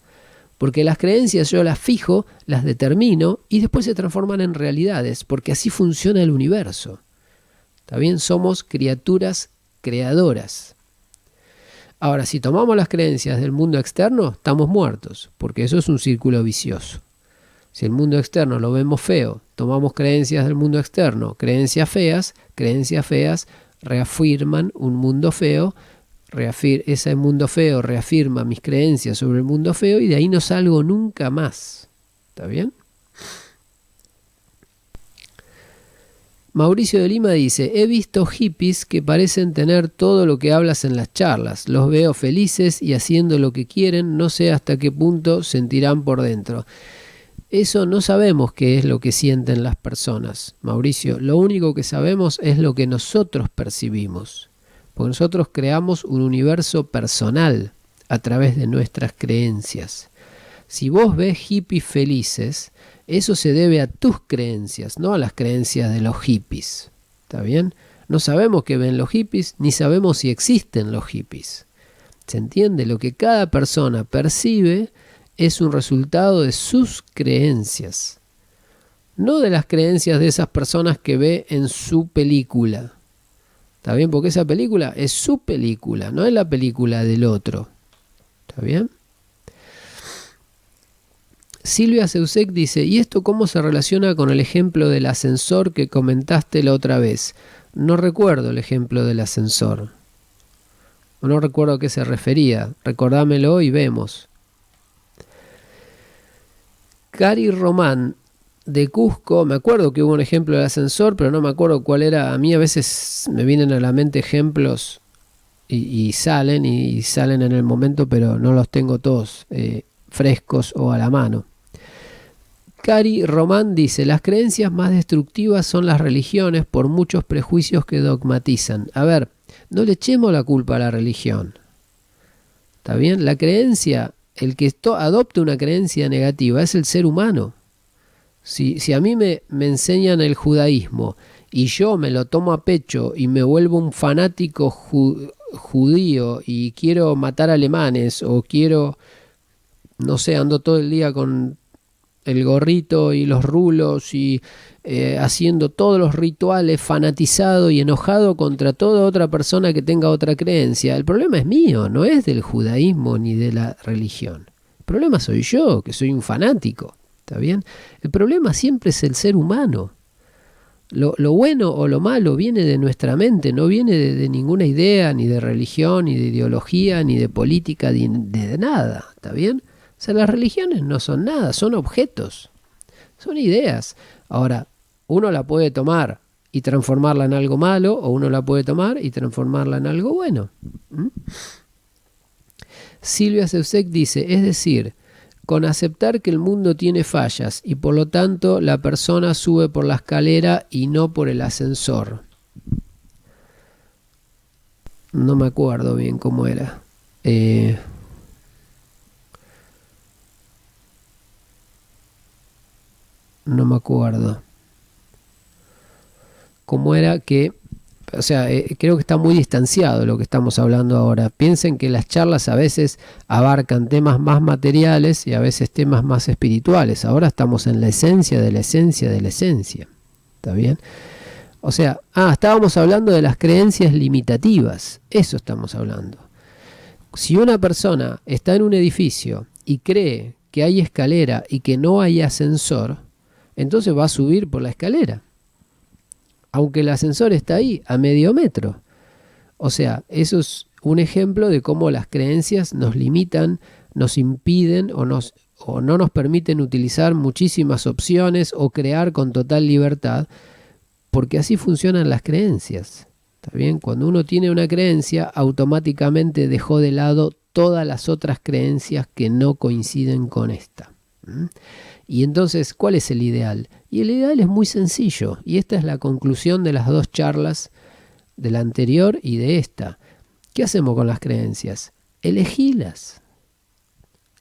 Porque las creencias yo las fijo, las determino y después se transforman en realidades, porque así funciona el universo. ¿Está bien? Somos criaturas creadoras. Ahora, si tomamos las creencias del mundo externo, estamos muertos, porque eso es un círculo vicioso. Si el mundo externo lo vemos feo, tomamos creencias del mundo externo, creencias feas reafirman un mundo feo, ese mundo feo reafirma mis creencias sobre el mundo feo y de ahí no salgo nunca más. ¿Está bien? Mauricio de Lima dice, he visto hippies que parecen tener todo lo que hablas en las charlas, los veo felices y haciendo lo que quieren, no sé hasta qué punto sentirán por dentro. Eso no sabemos qué es lo que sienten las personas, Mauricio. Lo único que sabemos es lo que nosotros percibimos. Porque nosotros creamos un universo personal a través de nuestras creencias. Si vos ves hippies felices, eso se debe a tus creencias, no a las creencias de los hippies. ¿Está bien? No sabemos qué ven los hippies, ni sabemos si existen los hippies. ¿Se entiende? Lo que cada persona percibe es un resultado de sus creencias, no de las creencias de esas personas que ve en su película. ¿Está bien? Porque esa película es su película, no es la película del otro. ¿Está bien? Silvia Seusek dice, ¿y esto cómo se relaciona con el ejemplo del ascensor que comentaste la otra vez? No recuerdo el ejemplo del ascensor. No recuerdo a qué se refería. Recordámelo y vemos. Cari Román de Cusco, me acuerdo que hubo un ejemplo del ascensor, pero no me acuerdo cuál era. A mí a veces me vienen a la mente ejemplos y salen en el momento, pero no los tengo todos frescos o a la mano. Cari Román dice, las creencias más destructivas son las religiones por muchos prejuicios que dogmatizan. A ver, no le echemos la culpa a la religión. ¿Está bien? La creencia, el que adopte una creencia negativa es el ser humano. Si a mí me enseñan el judaísmo y yo me lo tomo a pecho y me vuelvo un fanático judío y quiero matar alemanes o quiero, no sé, ando todo el día con el gorrito y los rulos y haciendo todos los rituales, fanatizado y enojado contra toda otra persona que tenga otra creencia. El problema es mío, no es del judaísmo ni de la religión. El problema soy yo, que soy un fanático. ¿Está bien? El problema siempre es el ser humano. Lo bueno o lo malo viene de nuestra mente, no viene de ninguna idea, ni de religión, ni de ideología, ni de política, ni de nada. ¿Está bien? O sea, las religiones no son nada, son objetos, son ideas. Ahora, uno la puede tomar y transformarla en algo malo, o uno la puede tomar y transformarla en algo bueno. Silvia Zevsek dice, es decir, con aceptar que el mundo tiene fallas y por lo tanto la persona sube por la escalera y no por el ascensor. No me acuerdo bien cómo era. No me acuerdo. Cómo era que... O sea, creo que está muy distanciado lo que estamos hablando ahora. Piensen que las charlas a veces abarcan temas más materiales y a veces temas más espirituales. Ahora estamos en la esencia de la esencia de la esencia. ¿Está bien? O sea, estábamos hablando de las creencias limitativas. Eso estamos hablando. Si una persona está en un edificio y cree que hay escalera y que no hay ascensor, entonces va a subir por la escalera. Aunque el ascensor está ahí, a medio metro. O sea, eso es un ejemplo de cómo las creencias nos limitan, nos impiden o no nos permiten utilizar muchísimas opciones o crear con total libertad, porque así funcionan las creencias. ¿Está bien? Cuando uno tiene una creencia, automáticamente dejó de lado todas las otras creencias que no coinciden con esta. Y entonces, ¿cuál es el ideal? Y el ideal es muy sencillo, y esta es la conclusión de las dos charlas, de la anterior y de esta. ¿Qué hacemos con las creencias? Elegílas.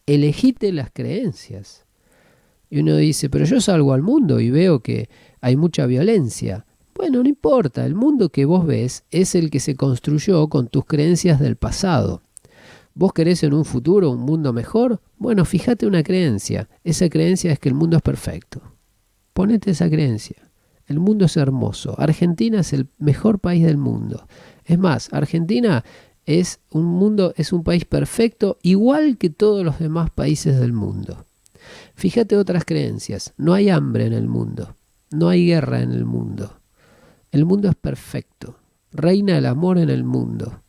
Elegite las creencias. Y uno dice, pero yo salgo al mundo y veo que hay mucha violencia. Bueno, no importa, el mundo que vos ves es el que se construyó con tus creencias del pasado. ¿Vos querés en un futuro un mundo mejor? Bueno, fíjate una creencia. Esa creencia es que el mundo es perfecto. Ponete esa creencia. El mundo es hermoso. Argentina es el mejor país del mundo. Es más, Argentina es un país perfecto, igual que todos los demás países del mundo. Fíjate otras creencias. No hay hambre en el mundo. No hay guerra en el mundo. El mundo es perfecto. Reina el amor en el mundo.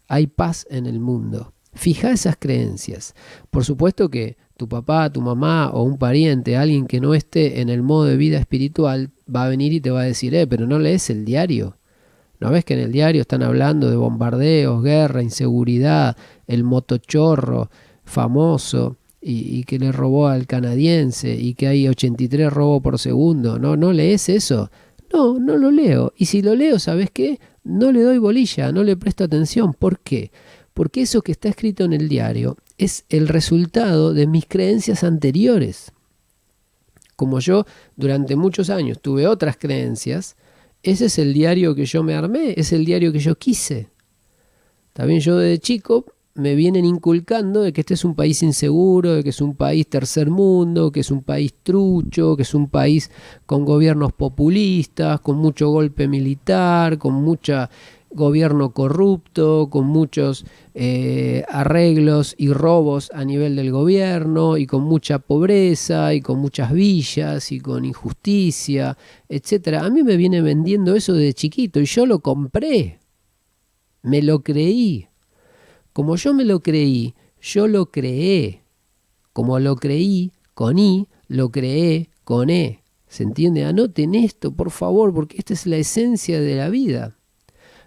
Hay paz en el mundo. Fija esas creencias. Por supuesto que tu papá, tu mamá o un pariente, alguien que no esté en el modo de vida espiritual, va a venir y te va a decir, pero no lees el diario. ¿No ves que en el diario están hablando de bombardeos, guerra, inseguridad, el motochorro famoso y que le robó al canadiense y que hay 83 robos por segundo? ¿No lees eso? No, no lo leo. Y si lo leo, ¿sabes qué? No le doy bolilla, no le presto atención. ¿Por qué? Porque eso que está escrito en el diario es el resultado de mis creencias anteriores. Como yo durante muchos años tuve otras creencias, ese es el diario que yo me armé, es el diario que yo quise. También yo desde chico me vienen inculcando de que este es un país inseguro, de que es un país tercer mundo, que es un país trucho, que es un país con gobiernos populistas, con mucho golpe militar, con mucha gobierno corrupto, con muchos arreglos y robos a nivel del gobierno y con mucha pobreza y con muchas villas y con injusticia, etcétera. A mí me viene vendiendo eso desde chiquito y yo lo compré, me lo creí. Como yo me lo creí, yo lo creé. Como lo creí con I, lo creé con E. ¿Se entiende? Anoten esto, por favor, porque esta es la esencia de la vida.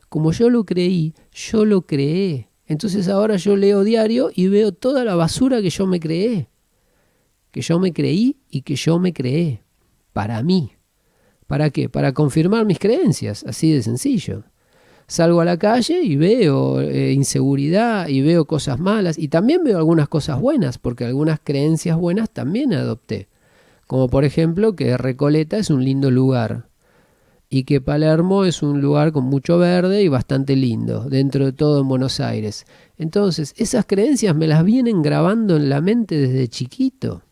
Como yo lo creí, yo lo creé. Entonces ahora yo leo diario y veo toda la basura que yo me creé. Que yo me creí y que yo me creé. Para mí. ¿Para qué? Para confirmar mis creencias. Así de sencillo. Salgo a la calle y veo inseguridad y veo cosas malas. Y también veo algunas cosas buenas, porque algunas creencias buenas también adopté. Como por ejemplo que Recoleta es un lindo lugar. Y que Palermo es un lugar con mucho verde y bastante lindo, dentro de todo en Buenos Aires. Entonces, esas creencias me las vienen grabando en la mente desde chiquito.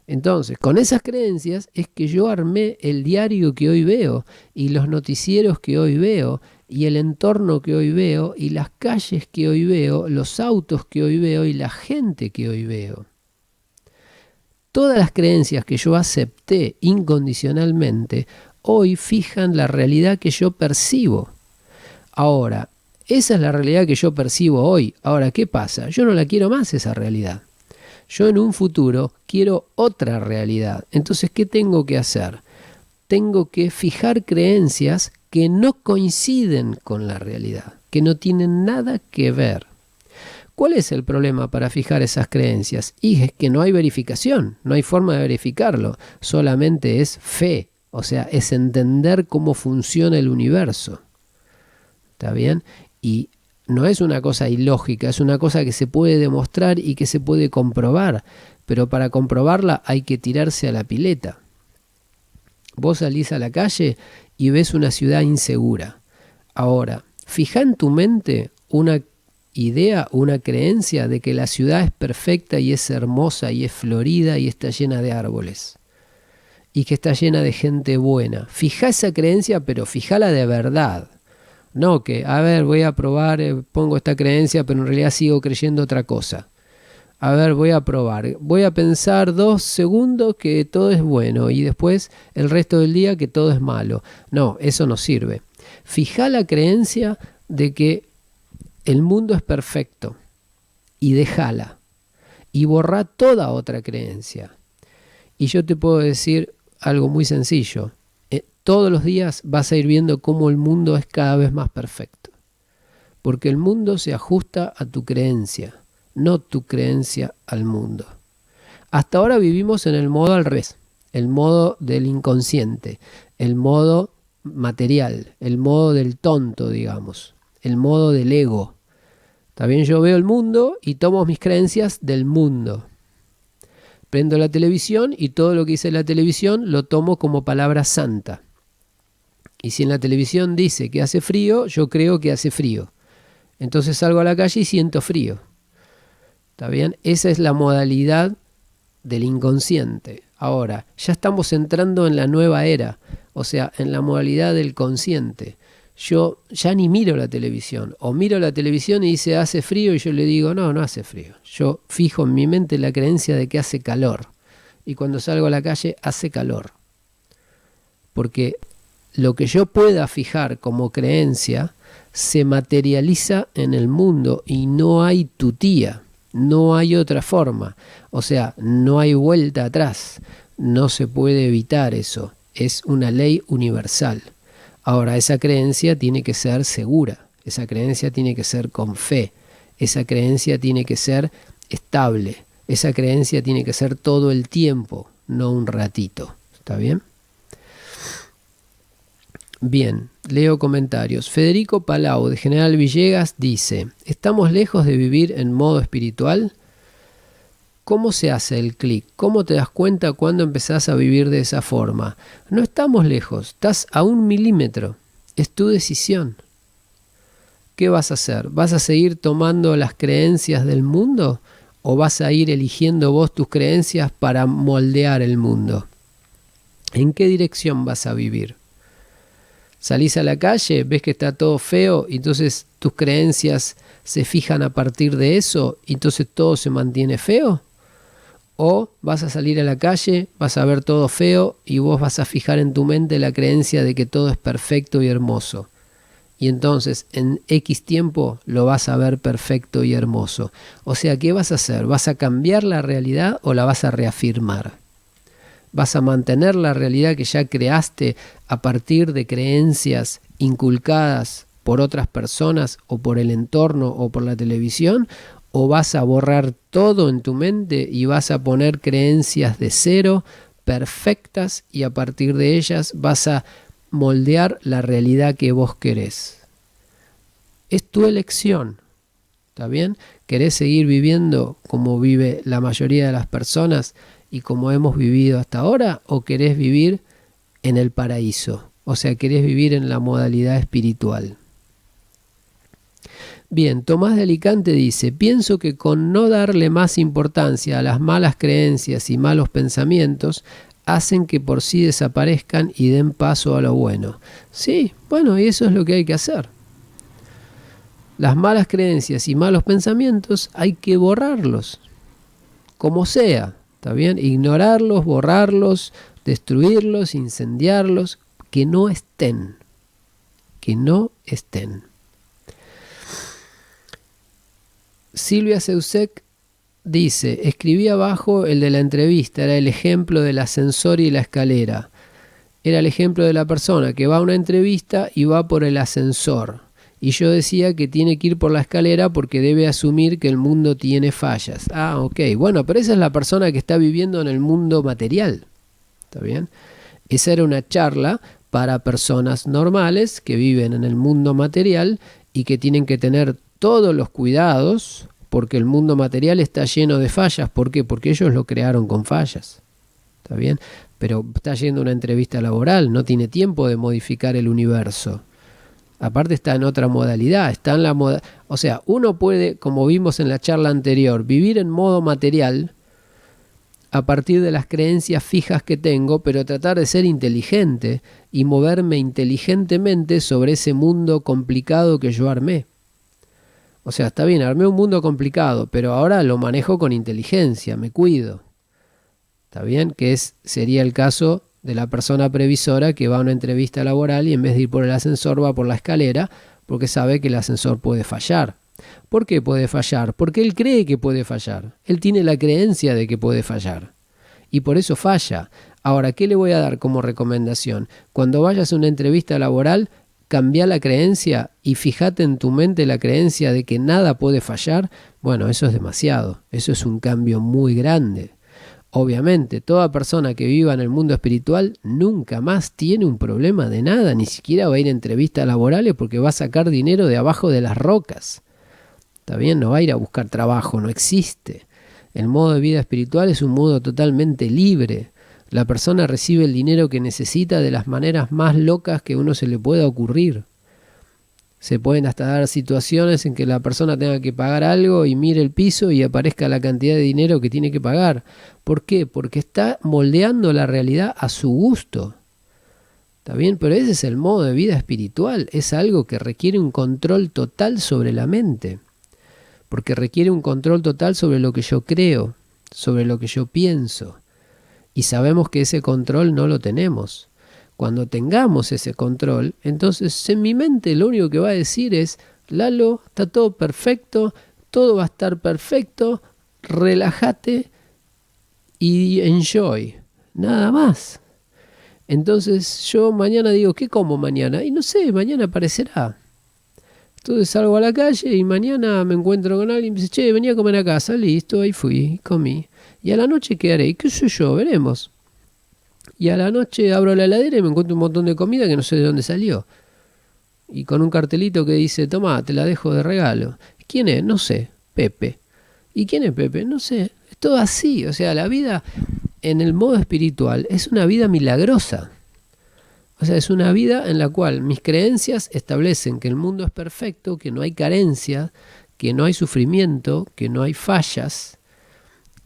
Entonces, con esas creencias es que yo armé el diario que hoy veo, y los noticieros que hoy veo, y el entorno que hoy veo, y las calles que hoy veo, los autos que hoy veo, y la gente que hoy veo. Todas las creencias que yo acepté incondicionalmente, hoy fijan la realidad que yo percibo. Ahora, esa es la realidad que yo percibo hoy. Ahora, ¿qué pasa? Yo no la quiero más esa realidad. Yo en un futuro quiero otra realidad. Entonces, ¿qué tengo que hacer? tengo que fijar creencias que no coinciden con la realidad, que no tienen nada que ver. ¿Cuál es el problema para fijar esas creencias? Y es que no hay verificación, no hay forma de verificarlo, solamente es fe, o sea, es entender cómo funciona el universo. ¿Está bien? Y no es una cosa ilógica, es una cosa que se puede demostrar y que se puede comprobar, pero para comprobarla hay que tirarse a la pileta. Vos salís a la calle y ves una ciudad insegura. Ahora, fija en tu mente una idea, una creencia de que la ciudad es perfecta y es hermosa y es florida y está llena de árboles y que está llena de gente buena. Fija esa creencia, pero fijala de verdad. No que, a ver, voy a probar, pongo esta creencia, pero en realidad sigo creyendo otra cosa. A ver, voy a probar. Voy a pensar 2 segundos que todo es bueno y después el resto del día que todo es malo. No, eso no sirve. Fija la creencia de que el mundo es perfecto y déjala. Y borra toda otra creencia. Y yo te puedo decir algo muy sencillo. Todos los días vas a ir viendo cómo el mundo es cada vez más perfecto. Porque el mundo se ajusta a tu creencia, no tu creencia al mundo. Hasta ahora vivimos en el modo al revés, el modo del inconsciente, el modo material, el modo del tonto, digamos, el modo del ego. También yo veo el mundo y tomo mis creencias del mundo. Prendo la televisión y todo lo que dice la televisión lo tomo como palabra santa. Y si en la televisión dice que hace frío, yo creo que hace frío. Entonces salgo a la calle y siento frío. ¿Está bien? Esa es la modalidad del inconsciente. Ahora, ya estamos entrando en la nueva era, o sea, en la modalidad del consciente. Yo ya ni miro la televisión, o miro la televisión y dice hace frío y yo le digo no, no hace frío. Yo fijo en mi mente la creencia de que hace calor. Y cuando salgo a la calle hace calor. Porque lo que yo pueda fijar como creencia se materializa en el mundo y no hay tutía, no hay otra forma. O sea, no hay vuelta atrás, no se puede evitar eso, es una ley universal. Ahora, esa creencia tiene que ser segura, esa creencia tiene que ser con fe, esa creencia tiene que ser estable, esa creencia tiene que ser todo el tiempo, no un ratito. ¿Está bien? Bien, leo comentarios. Federico Palau, de General Villegas, dice: ¿estamos lejos de vivir en modo espiritual? ¿Cómo se hace el clic? ¿Cómo te das cuenta cuando empezás a vivir de esa forma? No estamos lejos, estás a 1 milímetro. Es tu decisión. ¿Qué vas a hacer? ¿Vas a seguir tomando las creencias del mundo? ¿O vas a ir eligiendo vos tus creencias para moldear el mundo? ¿En qué dirección vas a vivir? Salís a la calle, ves que está todo feo, y entonces tus creencias se fijan a partir de eso, y entonces todo se mantiene feo. O vas a salir a la calle, vas a ver todo feo, y vos vas a fijar en tu mente la creencia de que todo es perfecto y hermoso. Y entonces en X tiempo lo vas a ver perfecto y hermoso. O sea, ¿qué vas a hacer? ¿Vas a cambiar la realidad o la vas a reafirmar? ¿Vas a mantener la realidad que ya creaste a partir de creencias inculcadas por otras personas o por el entorno o por la televisión? ¿O vas a borrar todo en tu mente y vas a poner creencias de cero, perfectas, y a partir de ellas vas a moldear la realidad que vos querés? Es tu elección, ¿está bien? ¿Querés seguir viviendo como vive la mayoría de las personas y como hemos vivido hasta ahora, o querés vivir en el paraíso? O sea, querés vivir en la modalidad espiritual. Bien, Tomás de Alicante dice: pienso que con no darle más importancia a las malas creencias y malos pensamientos, hacen que por sí desaparezcan y den paso a lo bueno. Sí, bueno, y eso es lo que hay que hacer. Las malas creencias y malos pensamientos hay que borrarlos, como sea. ¿Está bien? Ignorarlos, borrarlos, destruirlos, incendiarlos, que no estén. Que no estén. Silvia Seusek dice: escribí abajo el de la entrevista, era el ejemplo del ascensor y la escalera. era el ejemplo de la persona que va a una entrevista y va por el ascensor. Y yo decía que tiene que ir por la escalera porque debe asumir que el mundo tiene fallas. Ah, ok. Bueno, pero esa es la persona que está viviendo en el mundo material. ¿Está bien? Esa era una charla para personas normales que viven en el mundo material y que tienen que tener todos los cuidados porque el mundo material está lleno de fallas. ¿Por qué? Porque ellos lo crearon con fallas. ¿Está bien? Pero está yendo a una entrevista laboral, no tiene tiempo de modificar el universo. Aparte está en otra modalidad, está en la o sea, uno puede, como vimos en la charla anterior, vivir en modo material a partir de las creencias fijas que tengo, pero tratar de ser inteligente y moverme inteligentemente sobre ese mundo complicado que yo armé. O sea, está bien, armé un mundo complicado, pero ahora lo manejo con inteligencia, me cuido. ¿Está bien? Que sería el caso de la persona previsora que va a una entrevista laboral y en vez de ir por el ascensor va por la escalera porque sabe que el ascensor puede fallar. ¿Por qué puede fallar? Porque él cree que puede fallar. Él tiene la creencia de que puede fallar. Y por eso falla. Ahora, ¿qué le voy a dar como recomendación? Cuando vayas a una entrevista laboral, cambia la creencia y fíjate en tu mente la creencia de que nada puede fallar. Bueno, eso es demasiado. Eso es un cambio muy grande. Obviamente, toda persona que viva en el mundo espiritual nunca más tiene un problema de nada, ni siquiera va a ir a entrevistas laborales porque va a sacar dinero de abajo de las rocas. ¿Está bien? No va a ir a buscar trabajo, no existe. El modo de vida espiritual es un modo totalmente libre. La persona recibe el dinero que necesita de las maneras más locas que uno se le pueda ocurrir. Se pueden hasta dar situaciones en que la persona tenga que pagar algo y mire el piso y aparezca la cantidad de dinero que tiene que pagar. ¿Por qué? Porque está moldeando la realidad a su gusto. ¿Está bien? Pero ese es el modo de vida espiritual. Es algo que requiere un control total sobre la mente. Porque requiere un control total sobre lo que yo creo, sobre lo que yo pienso. Y sabemos que ese control no lo tenemos. Cuando tengamos ese control, entonces en mi mente lo único que va a decir es: Lalo, está todo perfecto, todo va a estar perfecto, relájate y enjoy, nada más. Entonces yo mañana digo, ¿qué como mañana? Y no sé, mañana aparecerá. Entonces salgo a la calle y mañana me encuentro con alguien y me dice: che, venía a comer a casa, listo, ahí fui, comí. Y a la noche, ¿qué haré? ¿Qué sé yo? Veremos. Y a la noche abro la heladera y me encuentro un montón de comida que no sé de dónde salió. Y con un cartelito que dice: tomá, te la dejo de regalo. ¿Quién es? No sé. Pepe. ¿Y quién es Pepe? No sé. Es todo así. O sea, la vida en el modo espiritual es una vida milagrosa. O sea, es una vida en la cual mis creencias establecen que el mundo es perfecto, que no hay carencia, que no hay sufrimiento, que no hay fallas,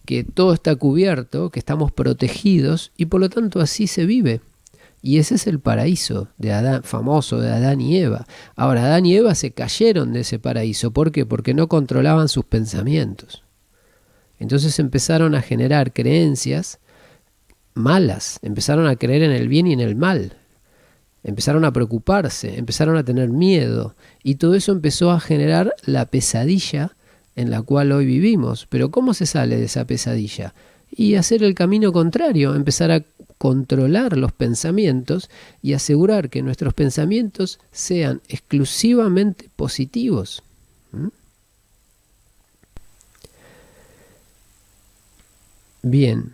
que todo está cubierto, que estamos protegidos y por lo tanto así se vive. Y ese es el paraíso de Adán, famoso de Adán y Eva. Ahora, Adán y Eva se cayeron de ese paraíso. ¿Por qué? Porque no controlaban sus pensamientos. Entonces empezaron a generar creencias malas, empezaron a creer en el bien y en el mal. Empezaron a preocuparse, empezaron a tener miedo y todo eso empezó a generar la pesadilla en la cual hoy vivimos. Pero ¿cómo se sale de esa pesadilla? Y hacer el camino contrario, empezar a controlar los pensamientos y asegurar que nuestros pensamientos sean exclusivamente positivos. Bien.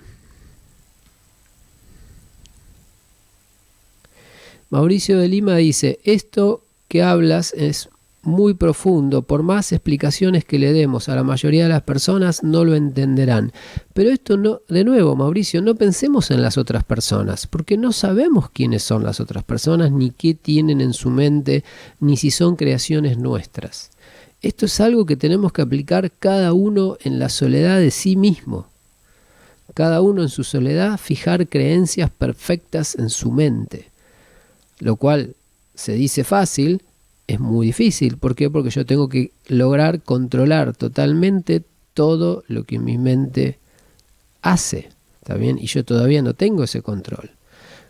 Mauricio de Lima dice: esto que hablas es muy profundo, por más explicaciones que le demos a la mayoría de las personas no lo entenderán. Pero esto no, de nuevo, Mauricio, no pensemos en las otras personas, porque no sabemos quiénes son las otras personas, ni qué tienen en su mente, ni si son creaciones nuestras. Esto es algo que tenemos que aplicar cada uno en la soledad de sí mismo. Cada uno en su soledad fijar creencias perfectas en su mente. Lo cual se dice fácil, es muy difícil. ¿Por qué? Porque yo tengo que lograr controlar totalmente todo lo que mi mente hace. ¿Está bien? Y yo todavía no tengo ese control.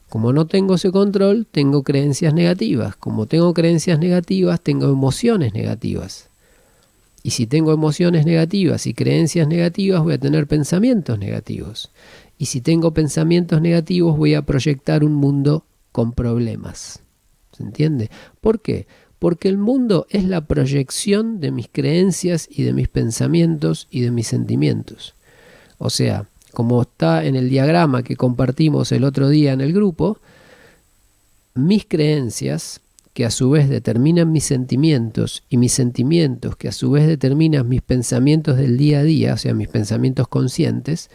Como no tengo ese control, tengo creencias negativas. Como tengo creencias negativas, tengo emociones negativas. Y si tengo emociones negativas y creencias negativas, voy a tener pensamientos negativos. Y si tengo pensamientos negativos, voy a proyectar un mundo con problemas. ¿Se entiende? ¿Por qué? Porque el mundo es la proyección de mis creencias y de mis pensamientos y de mis sentimientos. O sea, como está en el diagrama que compartimos el otro día en el grupo, mis creencias, que a su vez determinan mis sentimientos, y mis sentimientos, que a su vez determinan mis pensamientos del día a día, o sea, mis pensamientos conscientes,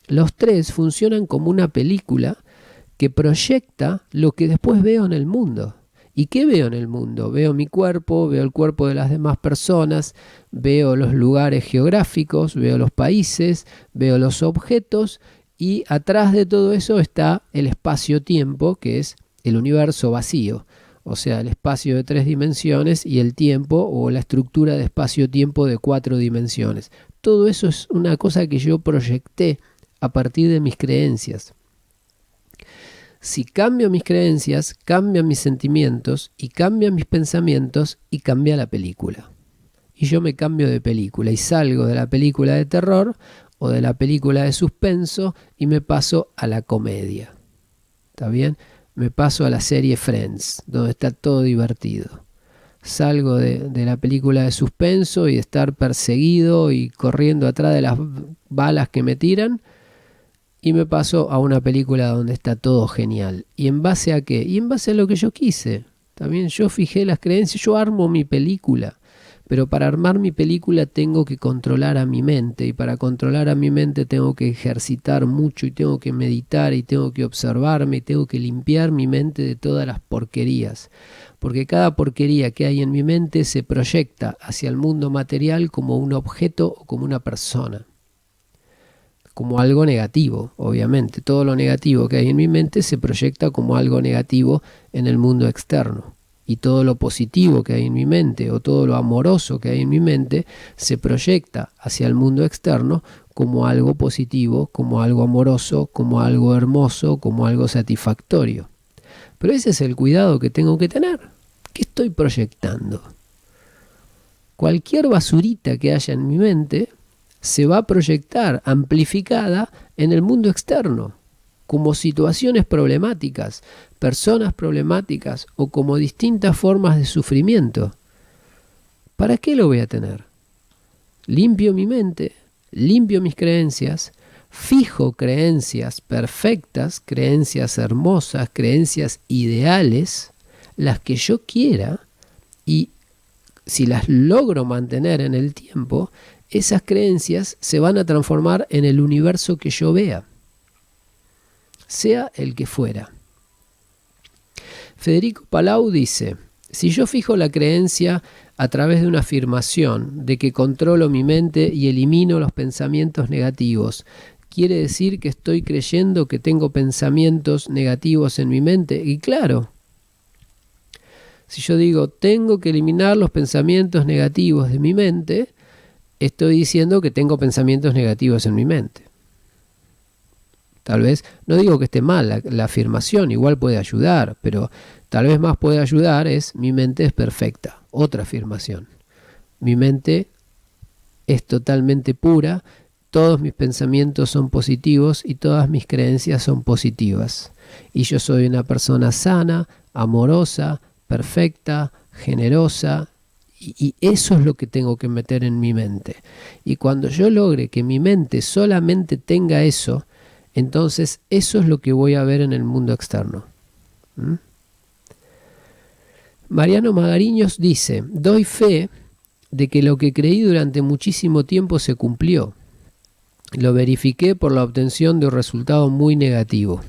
los tres funcionan como una película que proyecta lo que después veo en el mundo. ¿Y qué veo en el mundo? Veo mi cuerpo, veo el cuerpo de las demás personas, veo los lugares geográficos, veo los países, veo los objetos, y atrás de todo eso está el espacio-tiempo, que es el universo vacío, o sea, el espacio de 3 dimensiones y el tiempo o la estructura de espacio-tiempo de 4 dimensiones. Todo eso es una cosa que yo proyecté a partir de mis creencias. Si cambio mis creencias, cambian mis sentimientos y cambian mis pensamientos y cambia la película. Y yo me cambio de película y salgo de la película de terror o de la película de suspenso y me paso a la comedia. ¿Está bien? Me paso a la serie Friends, donde está todo divertido. Salgo de la película de suspenso y de estar perseguido y corriendo atrás de las balas que me tiran, y me paso a una película donde está todo genial. ¿Y en base a qué? Y en base a lo que yo quise. También yo fijé las creencias, yo armo mi película. Pero para armar mi película tengo que controlar a mi mente, y para controlar a mi mente tengo que ejercitar mucho y tengo que meditar y tengo que observarme y tengo que limpiar mi mente de todas las porquerías. Porque cada porquería que hay en mi mente se proyecta hacia el mundo material como un objeto o como una persona. Como algo negativo, obviamente. Todo lo negativo que hay en mi mente se proyecta como algo negativo en el mundo externo. Y todo lo positivo que hay en mi mente o todo lo amoroso que hay en mi mente se proyecta hacia el mundo externo como algo positivo, como algo amoroso, como algo hermoso, como algo satisfactorio. Pero ese es el cuidado que tengo que tener. ¿Qué estoy proyectando? Cualquier basurita que haya en mi mente se va a proyectar amplificada en el mundo externo, como situaciones problemáticas, personas problemáticas o como distintas formas de sufrimiento. ¿Para qué lo voy a tener? Limpio mi mente, limpio mis creencias, fijo creencias perfectas, creencias hermosas, creencias ideales, las que yo quiera, y si las logro mantener en el tiempo, esas creencias se van a transformar en el universo que yo vea, sea el que fuera. Federico Palau dice: si yo fijo la creencia a través de una afirmación de que controlo mi mente y elimino los pensamientos negativos, ¿quiere decir que estoy creyendo que tengo pensamientos negativos en mi mente? Y claro, si yo digo tengo que eliminar los pensamientos negativos de mi mente, estoy diciendo que tengo pensamientos negativos en mi mente. Tal vez, no digo que esté mal la afirmación, igual puede ayudar, pero tal vez más puede ayudar es mi mente es perfecta. Otra afirmación. Mi mente es totalmente pura, todos mis pensamientos son positivos y todas mis creencias son positivas. Y yo soy una persona sana, amorosa, perfecta, generosa, y eso es lo que tengo que meter en mi mente. Y cuando yo logre que mi mente solamente tenga eso, entonces eso es lo que voy a ver en el mundo externo. Mariano Magariños dice: doy fe de que lo que creí durante muchísimo tiempo se cumplió. Lo verifiqué por la obtención de un resultado muy negativo.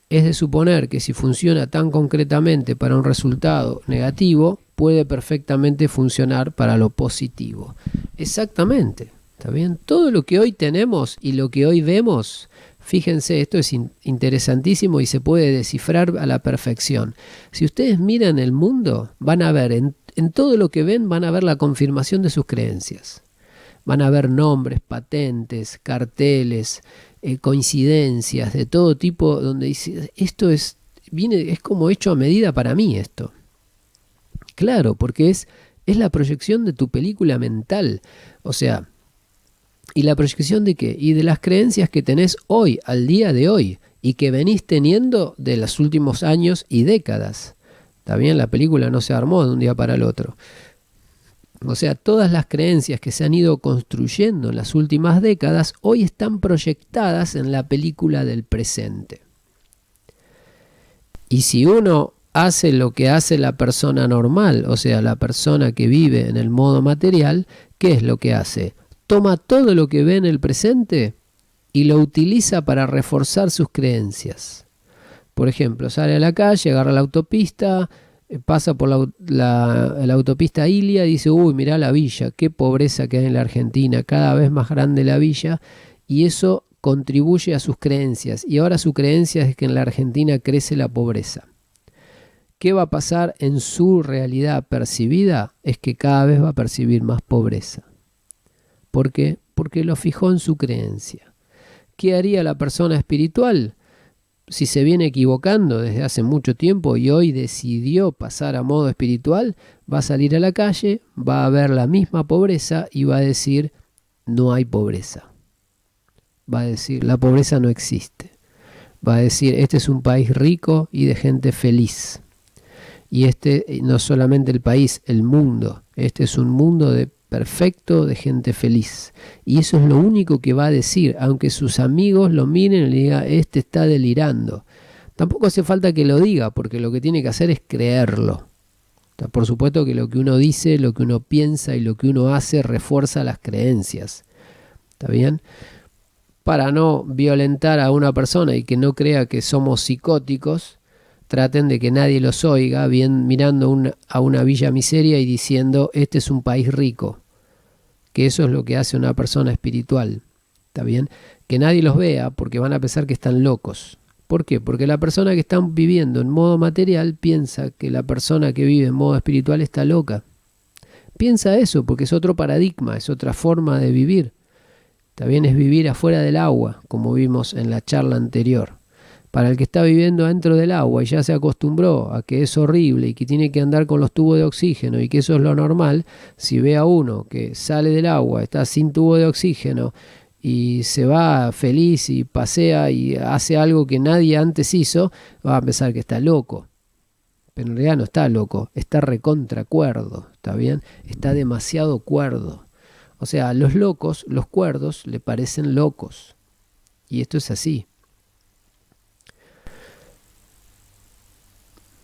Es de suponer que si funciona tan concretamente para un resultado negativo, puede perfectamente funcionar para lo positivo. Exactamente. ¿Está bien? Todo lo que hoy tenemos y lo que hoy vemos, fíjense, esto es interesantísimo y se puede descifrar a la perfección. Si ustedes miran el mundo, van a ver, en todo lo que ven, van a ver la confirmación de sus creencias. Van a ver nombres, patentes, carteles, coincidencias de todo tipo, donde dice, esto es como hecho a medida para mí esto. Claro, porque es la proyección de tu película mental. O sea, ¿y la proyección de qué? Y de las creencias que tenés hoy, al día de hoy, y que venís teniendo de los últimos años y décadas. También la película no se armó de un día para el otro. O sea, todas las creencias que se han ido construyendo en las últimas décadas hoy están proyectadas en la película del presente. Y si uno hace lo que hace la persona normal, o sea, la persona que vive en el modo material, ¿qué es lo que hace? Toma todo lo que ve en el presente y lo utiliza para reforzar sus creencias. Por ejemplo, sale a la calle, agarra la autopista, pasa por la autopista Ilia y dice, uy, mirá la villa, qué pobreza que hay en la Argentina, cada vez más grande la villa, y eso contribuye a sus creencias. Y ahora su creencia es que en la Argentina crece la pobreza. ¿Qué va a pasar en su realidad percibida? Es que cada vez va a percibir más pobreza. ¿Por qué? Porque lo fijó en su creencia. ¿Qué haría la persona espiritual? Si se viene equivocando desde hace mucho tiempo y hoy decidió pasar a modo espiritual, va a salir a la calle, va a ver la misma pobreza y va a decir, no hay pobreza. Va a decir, la pobreza no existe. Va a decir, este es un país rico y de gente feliz. Y este no solamente el país, el mundo. Este es un mundo perfecto de gente feliz. Y eso es lo único que va a decir, aunque sus amigos lo miren y le digan, este está delirando. Tampoco hace falta que lo diga, porque lo que tiene que hacer es creerlo. Por supuesto que lo que uno dice, lo que uno piensa y lo que uno hace refuerza las creencias. ¿Está bien? Para no violentar a una persona y que no crea que somos psicóticos, traten de que nadie los oiga mirando a una villa miseria y diciendo, este es un país rico. Que eso es lo que hace una persona espiritual. ¿Está bien? Que nadie los vea porque van a pensar que están locos. ¿Por qué? Porque la persona que está viviendo en modo material piensa que la persona que vive en modo espiritual está loca. Piensa eso porque es otro paradigma, es otra forma de vivir. También es vivir afuera del agua, como vimos en la charla anterior. Para el que está viviendo dentro del agua y ya se acostumbró a que es horrible y que tiene que andar con los tubos de oxígeno y que eso es lo normal, si ve a uno que sale del agua, está sin tubo de oxígeno y se va feliz y pasea y hace algo que nadie antes hizo, va a pensar que está loco. Pero en realidad no está loco, está recontra cuerdo, ¿está bien? Está demasiado cuerdo. O sea, a los locos, los cuerdos, le parecen locos. Y esto es así.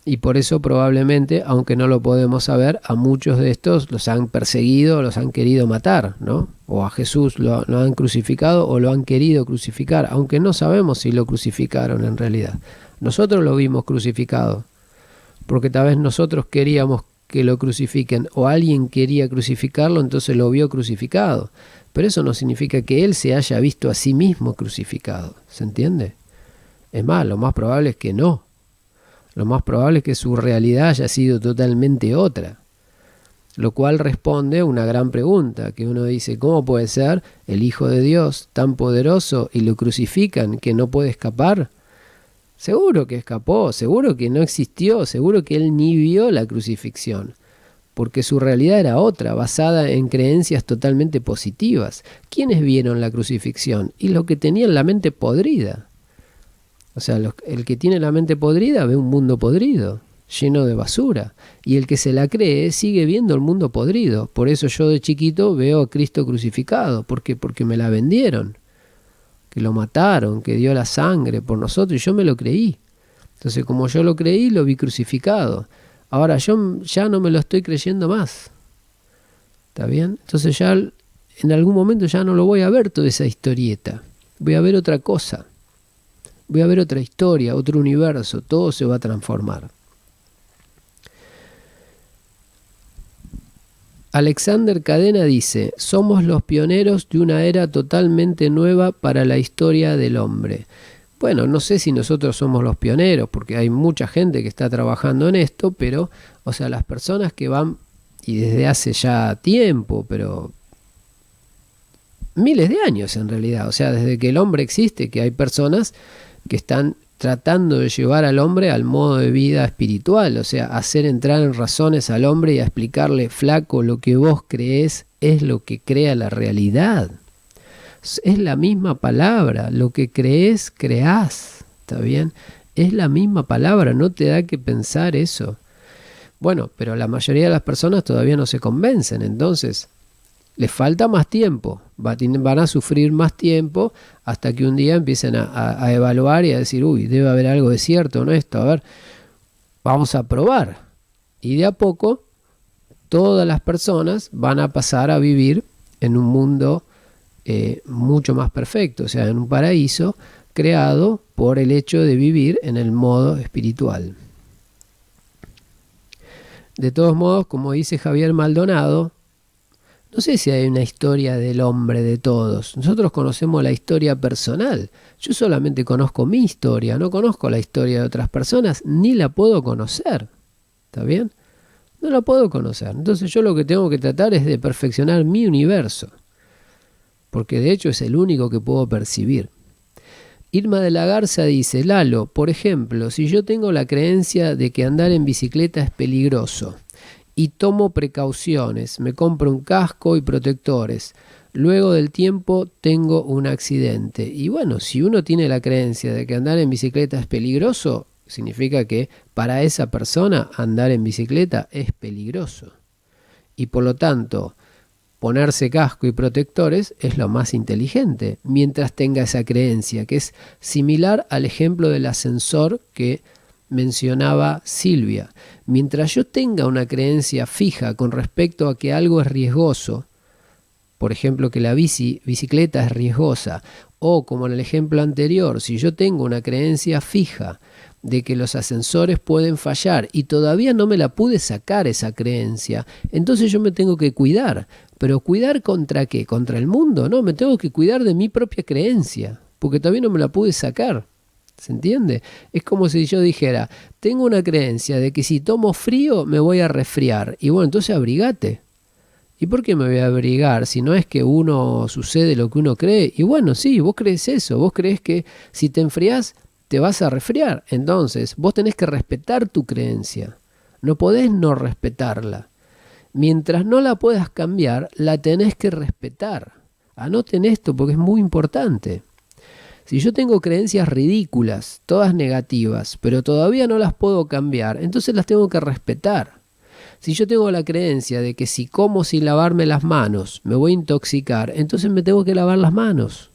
Y por eso probablemente, aunque no lo podemos saber, a muchos de estos los han perseguido, los han querido matar, ¿no? O a Jesús lo han crucificado o lo han querido crucificar, aunque no sabemos si lo crucificaron en realidad. Nosotros lo vimos crucificado, porque tal vez nosotros queríamos que lo crucifiquen o alguien quería crucificarlo, entonces lo vio crucificado. Pero eso no significa que él se haya visto a sí mismo crucificado, ¿se entiende? Es más, lo más probable es que no. Lo más probable es que su realidad haya sido totalmente otra. Lo cual responde a una gran pregunta, que uno dice, ¿cómo puede ser el Hijo de Dios tan poderoso y lo crucifican que no puede escapar? Seguro que escapó, seguro que no existió, seguro que él ni vio la crucifixión, porque su realidad era otra, basada en creencias totalmente positivas. ¿Quiénes vieron la crucifixión? Y los que tenían la mente podrida. O sea, el que tiene la mente podrida ve un mundo podrido, lleno de basura. Y el que se la cree sigue viendo el mundo podrido. Por eso yo de chiquito veo a Cristo crucificado. ¿Por qué? Porque me la vendieron. Que lo mataron, que dio la sangre por nosotros y yo me lo creí. Entonces, como yo lo creí, lo vi crucificado. Ahora yo ya no me lo estoy creyendo más. ¿Está bien? Entonces ya en algún momento ya no lo voy a ver toda esa historieta. Voy a ver otra cosa. Voy a ver otra historia, otro universo, todo se va a transformar. Alexander Cadena dice, somos los pioneros de una era totalmente nueva para la historia del hombre. Bueno, no sé si nosotros somos los pioneros, porque hay mucha gente que está trabajando en esto, pero, o sea, las personas que van, y desde hace ya tiempo, pero miles de años en realidad, o sea, desde que el hombre existe, que hay personas que están tratando de llevar al hombre al modo de vida espiritual, o sea, hacer entrar en razones al hombre y a explicarle, flaco, lo que vos creés es lo que crea la realidad. Es la misma palabra, lo que creés, creás. ¿está bien? Es la misma palabra, no te da que pensar eso. Bueno, pero la mayoría de las personas todavía no se convencen, entonces les falta más tiempo, van a sufrir más tiempo hasta que un día empiecen a evaluar y a decir, uy, debe haber algo de cierto en esto, a ver, vamos a probar. Y de a poco todas las personas van a pasar a vivir en un mundo mucho más perfecto, o sea, en un paraíso creado por el hecho de vivir en el modo espiritual. De todos modos, como dice Javier Maldonado, no sé si hay una historia del hombre de todos. Nosotros conocemos la historia personal. Yo solamente conozco mi historia, no conozco la historia de otras personas, ni la puedo conocer. ¿Está bien? No la puedo conocer. Entonces yo lo que tengo que tratar es de perfeccionar mi universo, porque de hecho es el único que puedo percibir. Irma de la Garza dice, Lalo, por ejemplo, si yo tengo la creencia de que andar en bicicleta es peligroso y tomo precauciones, me compro un casco y protectores, luego del tiempo tengo un accidente. Y bueno, si uno tiene la creencia de que andar en bicicleta es peligroso, significa que para esa persona andar en bicicleta es peligroso. Y por lo tanto, ponerse casco y protectores es lo más inteligente, mientras tenga esa creencia, que es similar al ejemplo del ascensor que mencionaba Silvia. Mientras yo tenga una creencia fija con respecto a que algo es riesgoso, por ejemplo que la bicicleta es riesgosa, o como en el ejemplo anterior, si yo tengo una creencia fija de que los ascensores pueden fallar y todavía no me la pude sacar esa creencia, entonces yo me tengo que cuidar. Pero ¿cuidar contra qué? ¿Contra el mundo? No, me tengo que cuidar de mi propia creencia, porque todavía no me la pude sacar. ¿Se entiende? Es como si yo dijera, tengo una creencia de que si tomo frío me voy a resfriar. Y bueno, entonces abrigate. ¿Y por qué me voy a abrigar si no es que uno sucede lo que uno cree? Y bueno, sí, vos crees eso, vos crees que si te enfriás te vas a resfriar. Entonces, vos tenés que respetar tu creencia. No podés no respetarla. Mientras no la puedas cambiar, la tenés que respetar. Anoten esto porque es muy importante. Si yo tengo creencias ridículas, todas negativas, pero todavía no las puedo cambiar, entonces las tengo que respetar. Si yo tengo la creencia de que si como sin lavarme las manos me voy a intoxicar, entonces me tengo que lavar las manos.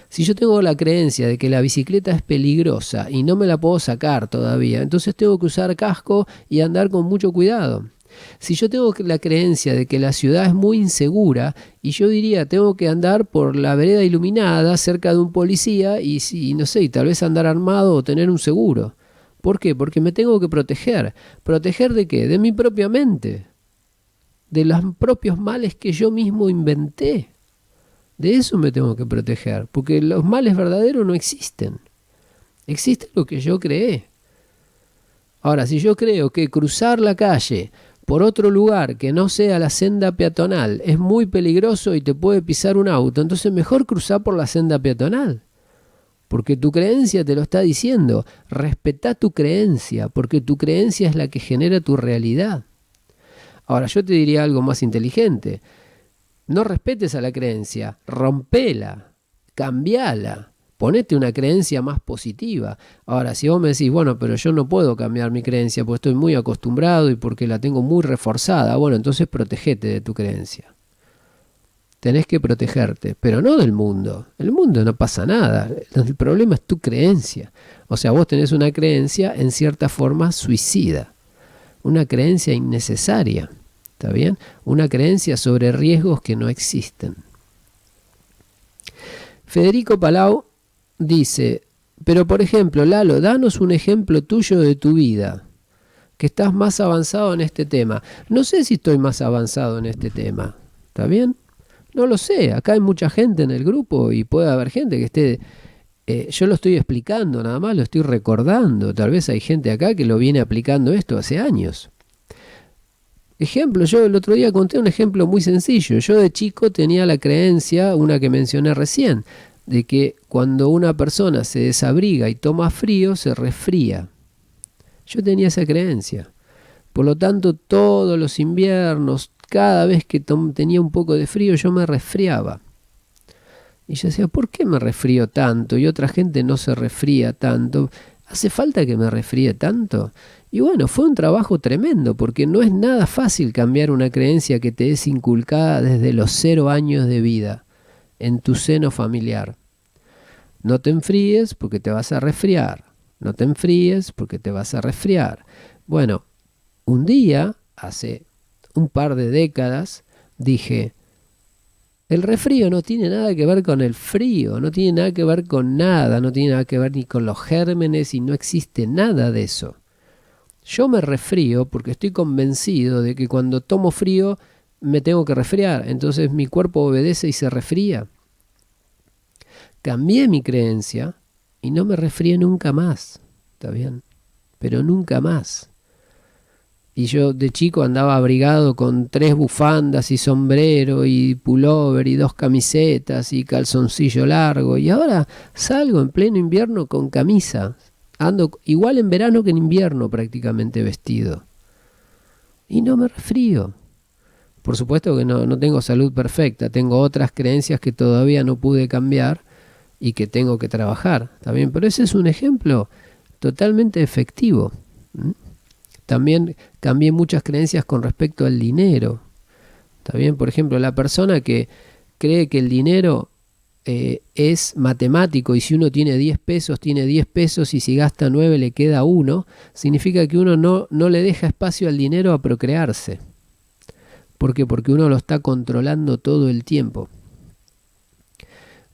Si yo tengo la creencia de que la bicicleta es peligrosa y no me la puedo sacar todavía, entonces tengo que usar casco y andar con mucho cuidado. Si yo tengo la creencia de que la ciudad es muy insegura y yo diría tengo que andar por la vereda iluminada cerca de un policía y no sé, y tal vez andar armado o tener un seguro. ¿Por qué? Porque me tengo que proteger. ¿Proteger de qué? De mi propia mente. De los propios males que yo mismo inventé. De eso me tengo que proteger. Porque los males verdaderos no existen. Existe lo que yo creé. Ahora, si yo creo que cruzar la calle por otro lugar que no sea la senda peatonal es muy peligroso y te puede pisar un auto, entonces mejor cruzar por la senda peatonal. Porque tu creencia te lo está diciendo. Respetá tu creencia, porque tu creencia es la que genera tu realidad. Ahora, yo te diría algo más inteligente. No respetes a la creencia, rompela, cambiala, ponete una creencia más positiva. Ahora, si vos me decís, bueno, pero yo no puedo cambiar mi creencia porque estoy muy acostumbrado y porque la tengo muy reforzada, bueno, entonces protegete de tu creencia. Tenés que protegerte, pero no del mundo. El mundo no pasa nada. El problema es tu creencia. O sea, vos tenés una creencia en cierta forma suicida. Una creencia innecesaria. ¿Está bien? Una creencia sobre riesgos que no existen. Federico Palau dice, pero por ejemplo, Lalo, danos un ejemplo tuyo de tu vida, que estás más avanzado en este tema. No sé si estoy más avanzado en este tema. ¿Está bien? No lo sé, acá hay mucha gente en el grupo y puede haber gente que esté... yo lo estoy explicando nada más, lo estoy recordando. Tal vez hay gente acá que lo viene aplicando esto hace años. Ejemplo, yo el otro día conté un ejemplo muy sencillo. Yo de chico tenía la creencia, una que mencioné recién, de que cuando una persona se desabriga y toma frío, se resfría. Yo tenía esa creencia. Por lo tanto, todos los inviernos, cada vez que tenía un poco de frío, yo me resfriaba. Y yo decía, ¿por qué me resfrío tanto? Y otra gente no se resfría tanto. ¿Hace falta que me resfríe tanto? Y bueno, fue un trabajo tremendo, porque no es nada fácil cambiar una creencia que te es inculcada desde los 0 años de vida, en tu seno familiar. No te enfríes porque te vas a resfriar. No te enfríes porque te vas a resfriar. Bueno, un día, hace un par de décadas, dije, el resfrío no tiene nada que ver con el frío, no tiene nada que ver con nada, no tiene nada que ver ni con los gérmenes y no existe nada de eso. Yo me resfrío porque estoy convencido de que cuando tomo frío me tengo que resfriar, entonces mi cuerpo obedece y se resfría. Cambié mi creencia y no me resfrié nunca más, ¿está bien? Pero nunca más. Y yo de chico andaba abrigado con 3 bufandas y sombrero y pullover y 2 camisetas y calzoncillo largo. Y ahora salgo en pleno invierno con camisa. Ando igual en verano que en invierno prácticamente vestido. Y no me resfrío. Por supuesto que no tengo salud perfecta. Tengo otras creencias que todavía no pude cambiar y que tengo que trabajar. ¿También? Pero ese es un ejemplo totalmente efectivo. También cambié muchas creencias con respecto al dinero. También, por ejemplo, la persona que cree que el dinero es matemático y si uno tiene 10 pesos, tiene 10 pesos y si gasta 9 le queda 1, significa que uno no le deja espacio al dinero a procrearse. ¿Por qué? Porque uno lo está controlando todo el tiempo.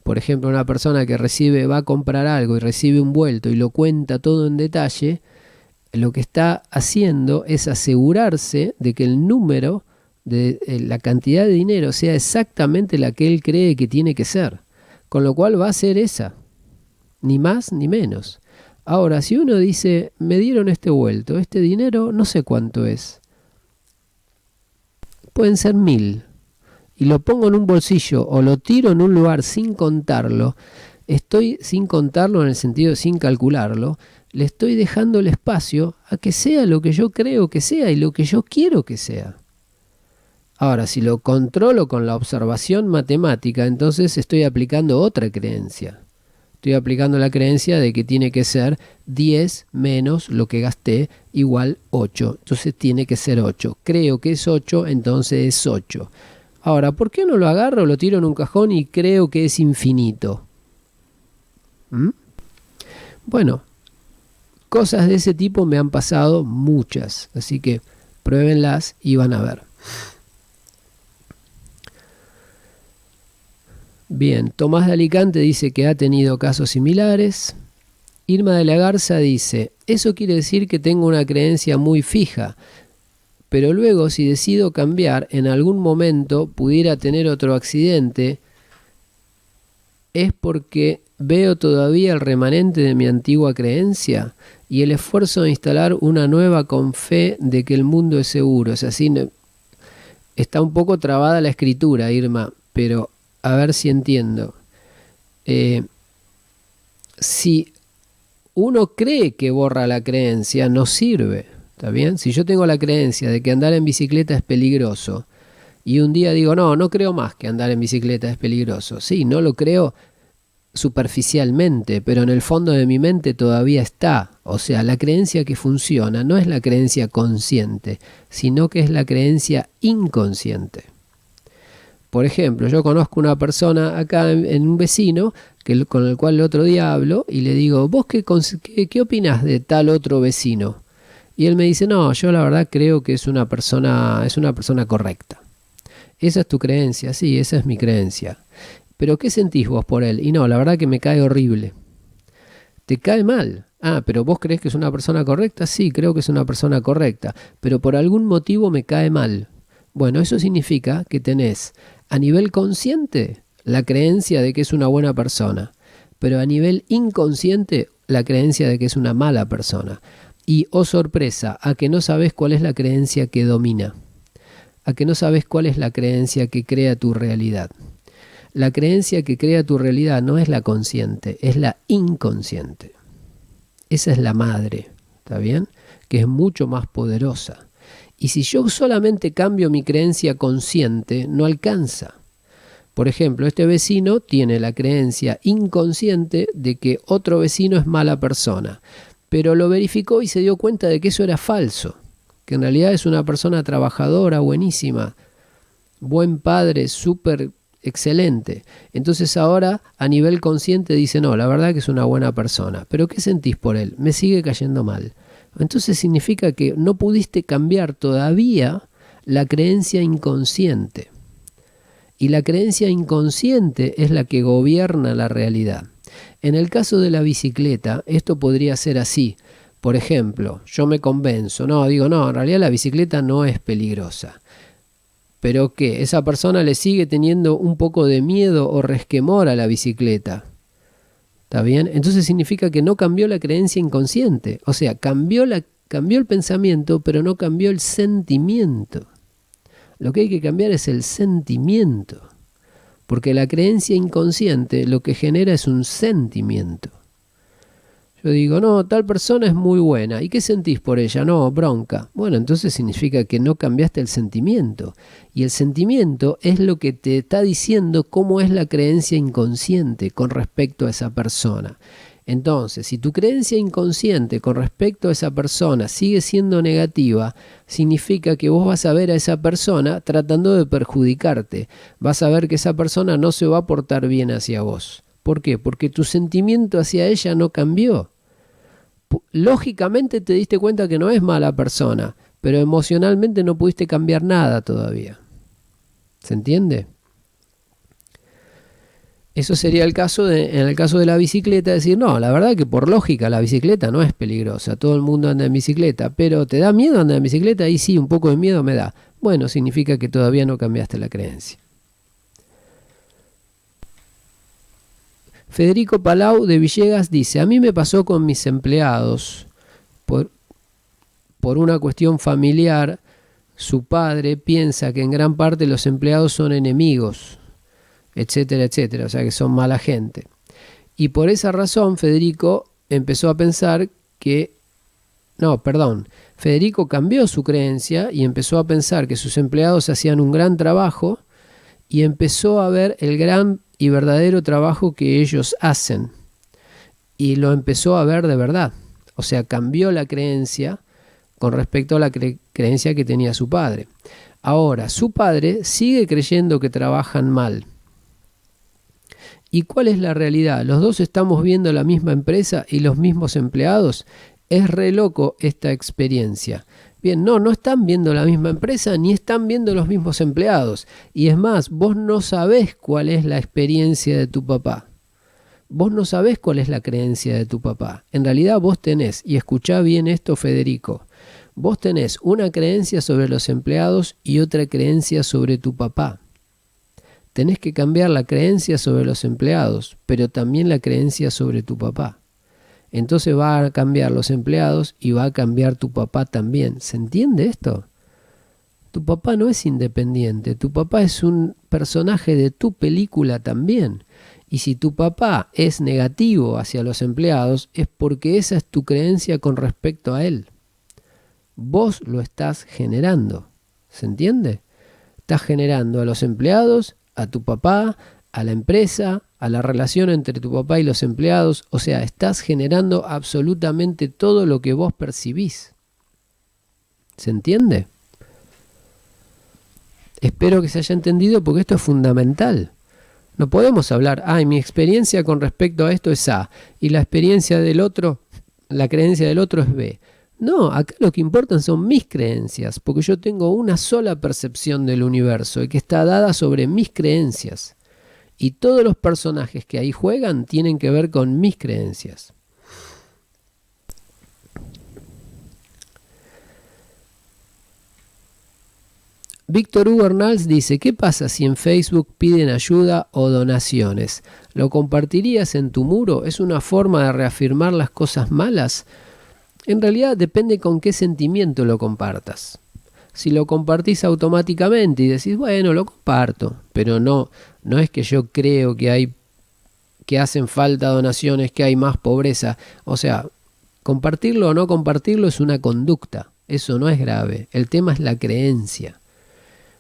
Por ejemplo, una persona que va a comprar algo y recibe un vuelto y lo cuenta todo en detalle, lo que está haciendo es asegurarse de que el número de la cantidad de dinero sea exactamente la que él cree que tiene que ser. Con lo cual va a ser esa, ni más ni menos. Ahora, si uno dice, me dieron este vuelto, este dinero no sé cuánto es. Pueden ser 1000. Y lo pongo en un bolsillo o lo tiro en un lugar sin contarlo. Estoy sin contarlo en el sentido de sin calcularlo. Le estoy dejando el espacio a que sea lo que yo creo que sea y lo que yo quiero que sea. Ahora, si lo controlo con la observación matemática, entonces estoy aplicando otra creencia. Estoy aplicando la creencia de que tiene que ser 10 menos lo que gasté igual 8. Entonces tiene que ser 8. Creo que es 8, entonces es 8. Ahora, ¿por qué no lo agarro, lo tiro en un cajón y creo que es infinito? Bueno, cosas de ese tipo me han pasado muchas, así que pruébenlas y van a ver. Bien, Tomás de Alicante dice que ha tenido casos similares. Irma de la Garza dice, eso quiere decir que tengo una creencia muy fija, pero luego si decido cambiar, en algún momento pudiera tener otro accidente, es porque veo todavía el remanente de mi antigua creencia y el esfuerzo de instalar una nueva con fe de que el mundo es seguro. Es así, está un poco trabada la escritura, Irma, pero a ver si entiendo. Si uno cree que borra la creencia, no sirve, ¿está bien? Si yo tengo la creencia de que andar en bicicleta es peligroso y un día digo, no creo más que andar en bicicleta es peligroso. Sí, no lo creo superficialmente, pero en el fondo de mi mente todavía está. O sea, la creencia que funciona no es la creencia consciente, sino que es la creencia inconsciente. Por ejemplo, yo conozco una persona acá en un vecino con el cual el otro día hablo y le digo, ¿vos qué opinás de tal otro vecino? Y él me dice, no, yo la verdad creo que es una persona correcta. Esa es tu creencia, sí, esa es mi creencia. ¿Pero qué sentís vos por él? Y no, la verdad que me cae horrible. ¿Te cae mal? Ah, ¿pero vos creés que es una persona correcta? Sí, creo que es una persona correcta, pero por algún motivo me cae mal. Bueno, eso significa que tenés a nivel consciente la creencia de que es una buena persona, pero a nivel inconsciente la creencia de que es una mala persona. Y, oh sorpresa, a que no sabés cuál es la creencia que domina, a que no sabés cuál es la creencia que crea tu realidad. La creencia que crea tu realidad no es la consciente, es la inconsciente. Esa es la madre, ¿está bien? Que es mucho más poderosa. Y si yo solamente cambio mi creencia consciente, no alcanza. Por ejemplo, este vecino tiene la creencia inconsciente de que otro vecino es mala persona, pero lo verificó y se dio cuenta de que eso era falso, que en realidad es una persona trabajadora, buenísima, buen padre, súper excelente. Entonces ahora a nivel consciente dice, no, la verdad que es una buena persona. ¿Pero qué sentís por él? Me sigue cayendo mal. Entonces significa que no pudiste cambiar todavía la creencia inconsciente. Y la creencia inconsciente es la que gobierna la realidad. En el caso de la bicicleta, esto podría ser así. Por ejemplo, yo me convenzo, no, en realidad la bicicleta no es peligrosa. Pero que esa persona le sigue teniendo un poco de miedo o resquemor a la bicicleta. ¿Está bien? Entonces significa que no cambió la creencia inconsciente. O sea, cambió el pensamiento, pero no cambió el sentimiento. Lo que hay que cambiar es el sentimiento. Porque la creencia inconsciente lo que genera es un sentimiento. Yo digo, no, tal persona es muy buena. ¿Y qué sentís por ella? No, bronca. Bueno, entonces significa que no cambiaste el sentimiento. Y el sentimiento es lo que te está diciendo cómo es la creencia inconsciente con respecto a esa persona. Entonces, si tu creencia inconsciente con respecto a esa persona sigue siendo negativa, significa que vos vas a ver a esa persona tratando de perjudicarte. Vas a ver que esa persona no se va a portar bien hacia vos. ¿Por qué? Porque tu sentimiento hacia ella no cambió. Lógicamente te diste cuenta que no es mala persona, pero emocionalmente no pudiste cambiar nada todavía. ¿Se entiende? Eso sería en el caso de la bicicleta, decir, no, la verdad que por lógica la bicicleta no es peligrosa, todo el mundo anda en bicicleta, pero ¿te da miedo andar en bicicleta? Y sí, un poco de miedo me da. Bueno, significa que todavía no cambiaste la creencia. Federico Palau de Villegas dice, a mí me pasó con mis empleados, por una cuestión familiar, su padre piensa que en gran parte los empleados son enemigos, etcétera, etcétera, o sea que son mala gente. Y por esa razón Federico empezó a pensar Federico cambió su creencia y empezó a pensar que sus empleados hacían un gran trabajo y empezó a ver el gran y verdadero trabajo que ellos hacen. Y lo empezó a ver de verdad. O sea, cambió la creencia con respecto a la creencia que tenía su padre. Ahora, su padre sigue creyendo que trabajan mal. ¿Y cuál es la realidad? ¿Los dos estamos viendo la misma empresa y los mismos empleados? Es re loco esta experiencia. Bien, no están viendo la misma empresa ni están viendo los mismos empleados. Y es más, vos no sabés cuál es la experiencia de tu papá. Vos no sabés cuál es la creencia de tu papá. En realidad vos tenés, y escuchá bien esto, Federico, vos tenés una creencia sobre los empleados y otra creencia sobre tu papá. Tenés que cambiar la creencia sobre los empleados, pero también la creencia sobre tu papá. Entonces va a cambiar los empleados y va a cambiar tu papá también. ¿Se entiende esto? Tu papá no es independiente, tu papá es un personaje de tu película también. Y si tu papá es negativo hacia los empleados, es porque esa es tu creencia con respecto a él. Vos lo estás generando. ¿Se entiende? Estás generando a los empleados, a tu papá, a la empresa, a la relación entre tu papá y los empleados. O sea, estás generando absolutamente todo lo que vos percibís. ¿Se entiende? Espero que se haya entendido porque esto es fundamental. No podemos hablar, mi experiencia con respecto a esto es A y la experiencia del otro, la creencia del otro es B. No, acá lo que importan son mis creencias, porque yo tengo una sola percepción del universo y que está dada sobre mis creencias. Y todos los personajes que ahí juegan tienen que ver con mis creencias. Víctor Hugo Arnalds dice, ¿qué pasa si en Facebook piden ayuda o donaciones? ¿Lo compartirías en tu muro? ¿Es una forma de reafirmar las cosas malas? En realidad depende con qué sentimiento lo compartas. Si lo compartís automáticamente y decís, bueno, lo comparto, pero no es que yo creo que hacen falta donaciones, que hay más pobreza. O sea, compartirlo o no compartirlo es una conducta, eso no es grave. El tema es la creencia.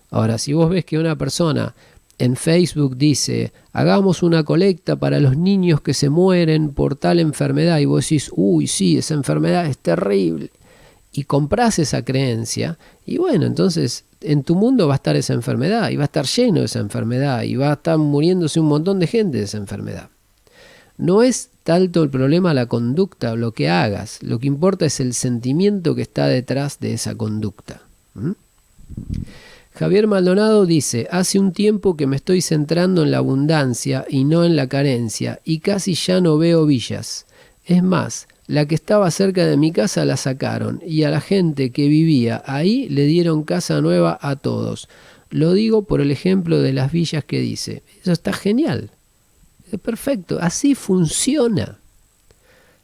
Ahora, si vos ves que una persona en Facebook dice, hagamos una colecta para los niños que se mueren por tal enfermedad, y vos decís, uy, sí, esa enfermedad es terrible, y comprás esa creencia, y bueno, entonces en tu mundo va a estar esa enfermedad, y va a estar lleno de esa enfermedad, y va a estar muriéndose un montón de gente de esa enfermedad. No es tanto el problema la conducta o lo que hagas, lo que importa es el sentimiento que está detrás de esa conducta. Javier Maldonado dice, hace un tiempo que me estoy centrando en la abundancia y no en la carencia, y casi ya no veo villas. Es más, la que estaba cerca de mi casa la sacaron, y a la gente que vivía ahí le dieron casa nueva a todos. Lo digo por el ejemplo de las villas que dice. Eso está genial. Es perfecto, así funciona.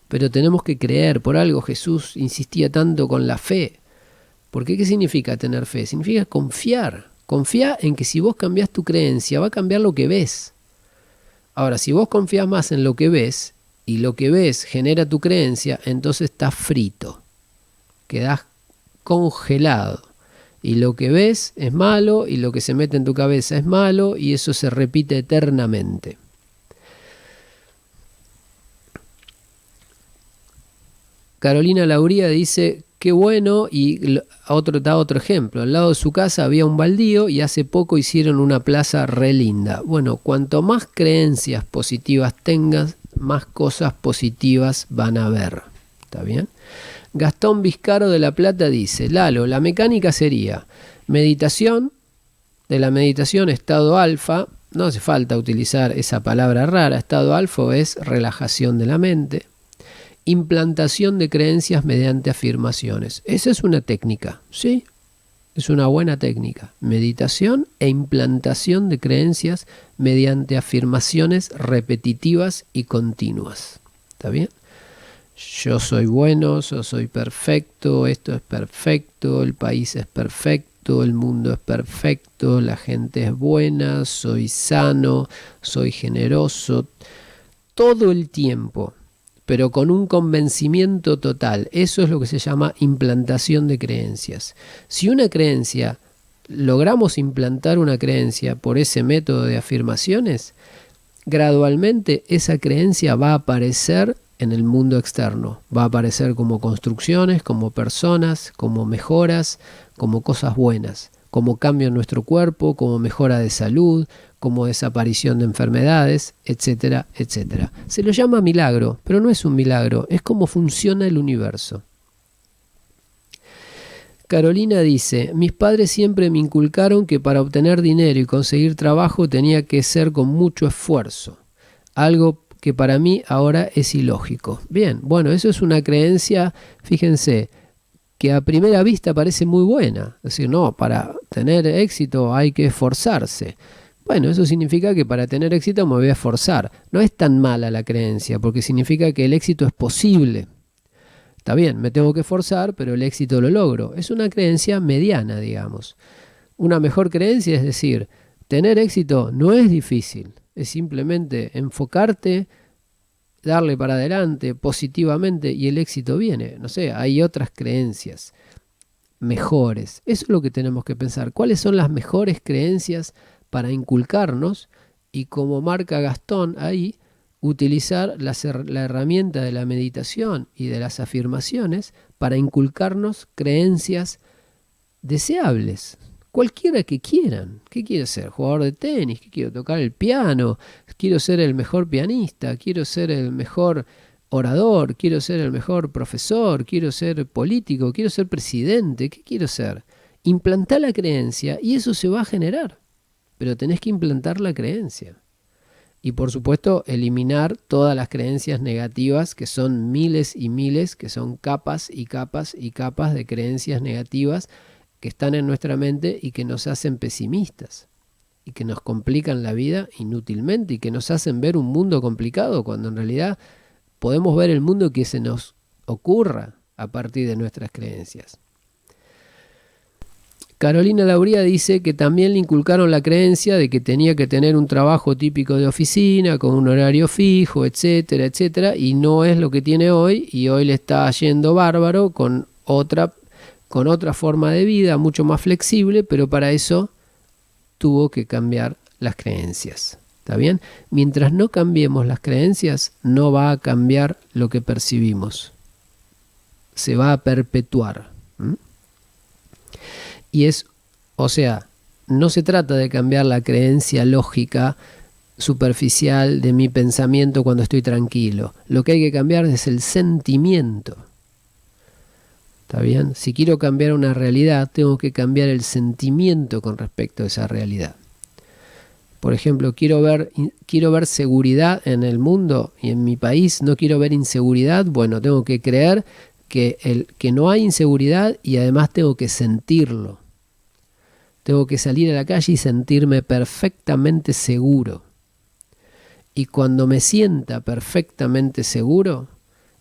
Pero tenemos que creer, por algo Jesús insistía tanto con la fe. Porque ¿qué significa tener fe? Significa confiar. Confía en que si vos cambiás tu creencia, va a cambiar lo que ves. Ahora, si vos confías más en lo que ves, y lo que ves genera tu creencia, entonces estás frito. Quedás congelado. Y lo que ves es malo, y lo que se mete en tu cabeza es malo, y eso se repite eternamente. Carolina Lauría dice, qué bueno, y da otro ejemplo. Al lado de su casa había un baldío y hace poco hicieron una plaza re linda. Bueno, cuanto más creencias positivas tengas, más cosas positivas van a haber. ¿Está bien? Gastón Vizcaro de La Plata dice, Lalo, la mecánica sería meditación, de la meditación estado alfa, no hace falta utilizar esa palabra rara, estado alfa es relajación de la mente. Implantación de creencias mediante afirmaciones. Esa es una técnica, ¿sí? Es una buena técnica. Meditación e implantación de creencias mediante afirmaciones repetitivas y continuas. ¿Está bien? Yo soy bueno, yo soy perfecto, esto es perfecto, el país es perfecto, el mundo es perfecto, la gente es buena, soy sano, soy generoso. Todo el tiempo, pero con un convencimiento total. Eso es lo que se llama implantación de creencias. Si una creencia, logramos implantar una creencia por ese método de afirmaciones, gradualmente esa creencia va a aparecer en el mundo externo. Va a aparecer como construcciones, como personas, como mejoras, como cosas buenas, como cambio en nuestro cuerpo, como mejora de salud, como desaparición de enfermedades, etcétera, etcétera. Se lo llama milagro, pero no es un milagro, es como funciona el universo. Carolina dice, mis padres siempre me inculcaron que para obtener dinero y conseguir trabajo tenía que ser con mucho esfuerzo, algo que para mí ahora es ilógico. Bien, bueno, eso es una creencia, fíjense, que a primera vista parece muy buena. Es decir, no, para tener éxito hay que esforzarse. Bueno, eso significa que para tener éxito me voy a esforzar. No es tan mala la creencia, porque significa que el éxito es posible. Está bien, me tengo que esforzar, pero el éxito lo logro. Es una creencia mediana, digamos. Una mejor creencia es decir, tener éxito no es difícil. Es simplemente enfocarte, darle para adelante positivamente y el éxito viene. No sé, hay otras creencias mejores. Eso es lo que tenemos que pensar. ¿Cuáles son las mejores creencias para inculcarnos? Y como marca Gastón ahí, utilizar la herramienta de la meditación y de las afirmaciones para inculcarnos creencias deseables. Cualquiera que quieran. ¿Qué quiero ser? ¿Jugador de tenis? ¿Qué quiero? ¿Tocar el piano? ¿Quiero ser el mejor pianista? ¿Quiero ser el mejor orador? ¿Quiero ser el mejor profesor? ¿Quiero ser político? ¿Quiero ser presidente? ¿Qué quiero ser? Implantá la creencia y eso se va a generar. Pero tenés que implantar la creencia. Y por supuesto eliminar todas las creencias negativas, que son miles y miles, que son capas y capas y capas de creencias negativas que están en nuestra mente y que nos hacen pesimistas y que nos complican la vida inútilmente y que nos hacen ver un mundo complicado cuando en realidad podemos ver el mundo que se nos ocurra a partir de nuestras creencias. Carolina Lauría dice que también le inculcaron la creencia de que tenía que tener un trabajo típico de oficina, con un horario fijo, etcétera, etcétera, y no es lo que tiene hoy, y hoy le está yendo bárbaro con otra forma de vida, mucho más flexible, pero para eso tuvo que cambiar las creencias. ¿Está bien? Mientras no cambiemos las creencias, no va a cambiar lo que percibimos. Se va a perpetuar. Y o sea, no se trata de cambiar la creencia lógica superficial de mi pensamiento cuando estoy tranquilo. Lo que hay que cambiar es el sentimiento. ¿Está bien? Si quiero cambiar una realidad, tengo que cambiar el sentimiento con respecto a esa realidad. Por ejemplo, quiero ver seguridad en el mundo y en mi país, no quiero ver inseguridad. Bueno, tengo que creer que no hay inseguridad y además tengo que sentirlo. Tengo que salir a la calle y sentirme perfectamente seguro. Y cuando me sienta perfectamente seguro,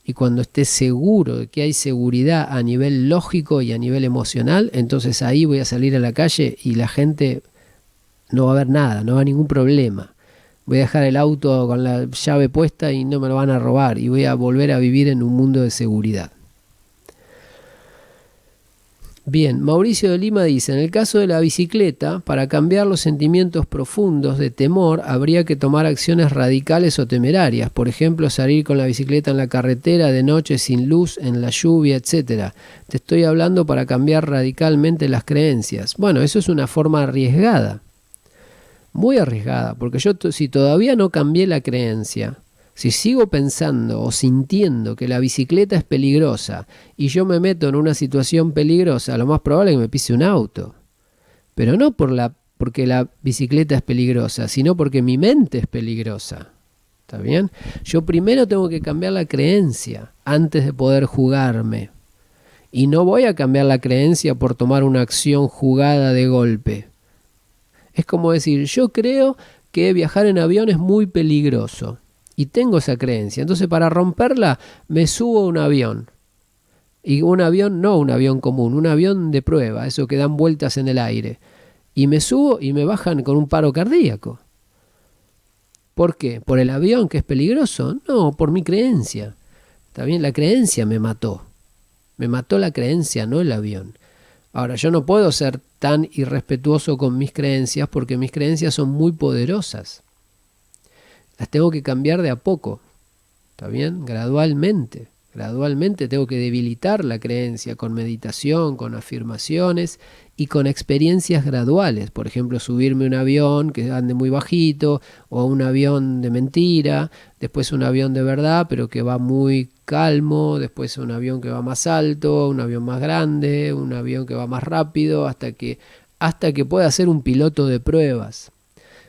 y cuando esté seguro de que hay seguridad a nivel lógico y a nivel emocional, entonces ahí voy a salir a la calle y la gente no va a haber nada, no va a haber ningún problema. Voy a dejar el auto con la llave puesta y no me lo van a robar y voy a volver a vivir en un mundo de seguridad. Bien, Mauricio de Lima dice, en el caso de la bicicleta, para cambiar los sentimientos profundos de temor, habría que tomar acciones radicales o temerarias. Por ejemplo, salir con la bicicleta en la carretera de noche sin luz, en la lluvia, etc. Te estoy hablando para cambiar radicalmente las creencias. Bueno, eso es una forma arriesgada. Muy arriesgada, porque yo si todavía no cambié la creencia, si sigo pensando o sintiendo que la bicicleta es peligrosa y yo me meto en una situación peligrosa, lo más probable es que me pise un auto. Pero no porque la bicicleta es peligrosa, sino porque mi mente es peligrosa. ¿Está bien? Yo primero tengo que cambiar la creencia antes de poder jugarme. Y no voy a cambiar la creencia por tomar una acción jugada de golpe. Es como decir, yo creo que viajar en avión es muy peligroso. Y tengo esa creencia. Entonces, para romperla, me subo a un avión. Y un avión, no un avión común, un avión de prueba, eso que dan vueltas en el aire. Y me subo y me bajan con un paro cardíaco. ¿Por qué? ¿Por el avión que es peligroso? No, por mi creencia. ¿Está bien? La creencia me mató. Me mató la creencia, no el avión. Ahora, yo no puedo ser tan irrespetuoso con mis creencias porque mis creencias son muy poderosas. Las tengo que cambiar de a poco, ¿está bien? Gradualmente tengo que debilitar la creencia con meditación, con afirmaciones y con experiencias graduales. Por ejemplo, subirme a un avión que ande muy bajito o un avión de mentira, después un avión de verdad pero que va muy calmo, después un avión que va más alto, un avión más grande, un avión que va más rápido, hasta que pueda ser un piloto de pruebas.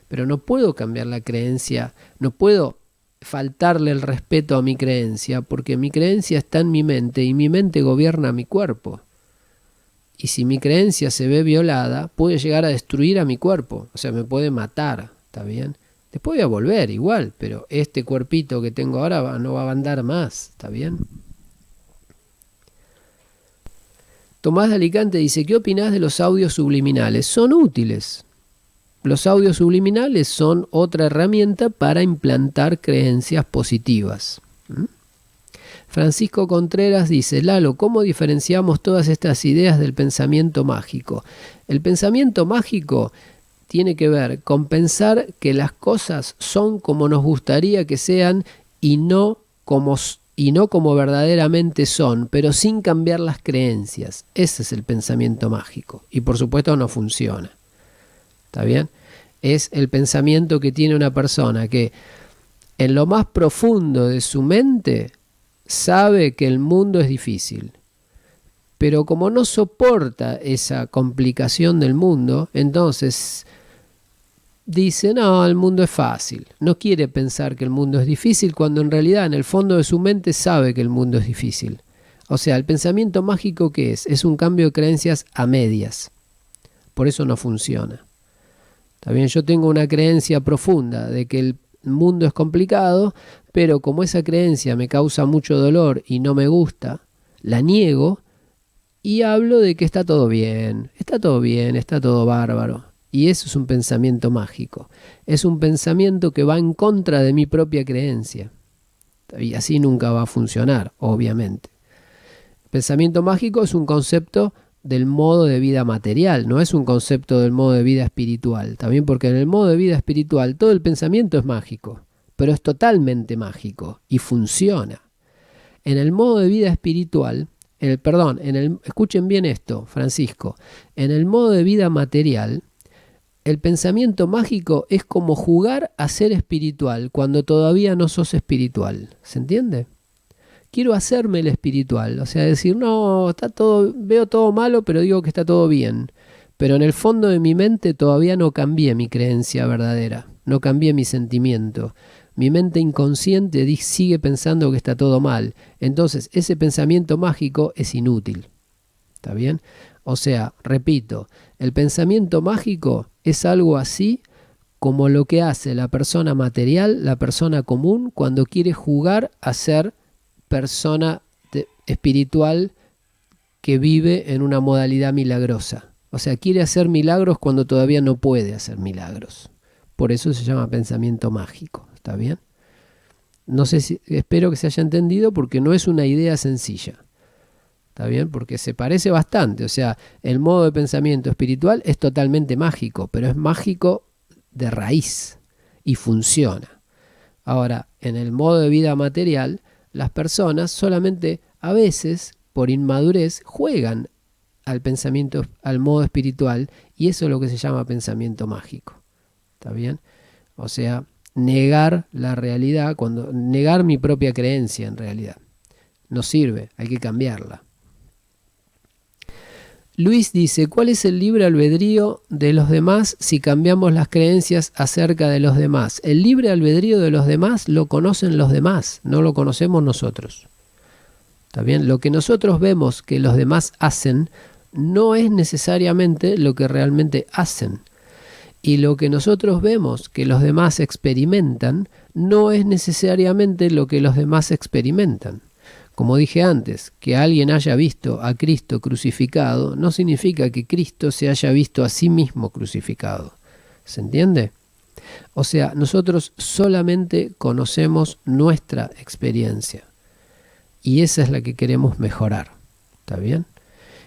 Pero no puedo cambiar la creencia, no puedo faltarle el respeto a mi creencia, porque mi creencia está en mi mente y mi mente gobierna mi cuerpo. Y si mi creencia se ve violada, puede llegar a destruir a mi cuerpo, o sea, me puede matar, ¿está bien? Después voy a volver igual, pero este cuerpito que tengo ahora no va a andar más, ¿está bien? Tomás de Alicante dice, ¿qué opinás de los audios subliminales? Son útiles. Los audios subliminales son otra herramienta para implantar creencias positivas. Francisco Contreras dice, Lalo, ¿cómo diferenciamos todas estas ideas del pensamiento mágico? El pensamiento mágico tiene que ver con pensar que las cosas son como nos gustaría que sean y no como verdaderamente son, pero sin cambiar las creencias. Ese es el pensamiento mágico. Y por supuesto no funciona. ¿Está bien? Es el pensamiento que tiene una persona que en lo más profundo de su mente sabe que el mundo es difícil. Pero como no soporta esa complicación del mundo, entonces dice, no, el mundo es fácil. No quiere pensar que el mundo es difícil cuando en realidad en el fondo de su mente sabe que el mundo es difícil. O sea, el pensamiento mágico, ¿qué es? Es un cambio de creencias a medias. Por eso no funciona. También yo tengo una creencia profunda de que el mundo es complicado, pero como esa creencia me causa mucho dolor y no me gusta, la niego y hablo de que está todo bien, está todo bárbaro. Y eso es un pensamiento mágico. Es un pensamiento que va en contra de mi propia creencia. Y así nunca va a funcionar, obviamente. Pensamiento mágico es un concepto del modo de vida material, no es un concepto del modo de vida espiritual. También porque en el modo de vida espiritual todo el pensamiento es mágico, pero es totalmente mágico y funciona. En el modo de vida espiritual, escuchen bien esto, Francisco, en el modo de vida material, el pensamiento mágico es como jugar a ser espiritual cuando todavía no sos espiritual. ¿Se entiende? Quiero hacerme el espiritual, o sea, decir, no, está todo, veo todo malo, pero digo que está todo bien. Pero en el fondo de mi mente todavía no cambié mi creencia verdadera, no cambié mi sentimiento. Mi mente inconsciente sigue pensando que está todo mal. Entonces, ese pensamiento mágico es inútil. ¿Está bien? O sea, repito, el pensamiento mágico es algo así como lo que hace la persona material, la persona común, cuando quiere jugar a ser persona espiritual que vive en una modalidad milagrosa. O sea, quiere hacer milagros cuando todavía no puede hacer milagros. Por eso se llama pensamiento mágico. ¿Está bien? No sé espero que se haya entendido porque no es una idea sencilla. ¿Está bien? Porque se parece bastante. O sea, el modo de pensamiento espiritual es totalmente mágico, pero es mágico de raíz y funciona. Ahora, en el modo de vida material, las personas solamente a veces, por inmadurez, juegan al pensamiento, al modo espiritual, y eso es lo que se llama pensamiento mágico. ¿Está bien? O sea, negar la realidad, negar mi propia creencia en realidad. No sirve, hay que cambiarla. Luis dice, ¿cuál es el libre albedrío de los demás si cambiamos las creencias acerca de los demás? El libre albedrío de los demás lo conocen los demás, no lo conocemos nosotros. ¿Está bien? Lo que nosotros vemos que los demás hacen no es necesariamente lo que realmente hacen. Y lo que nosotros vemos que los demás experimentan no es necesariamente lo que los demás experimentan. Como dije antes, que alguien haya visto a Cristo crucificado no significa que Cristo se haya visto a sí mismo crucificado. ¿Se entiende? O sea, nosotros solamente conocemos nuestra experiencia. Y esa es la que queremos mejorar. ¿Está bien?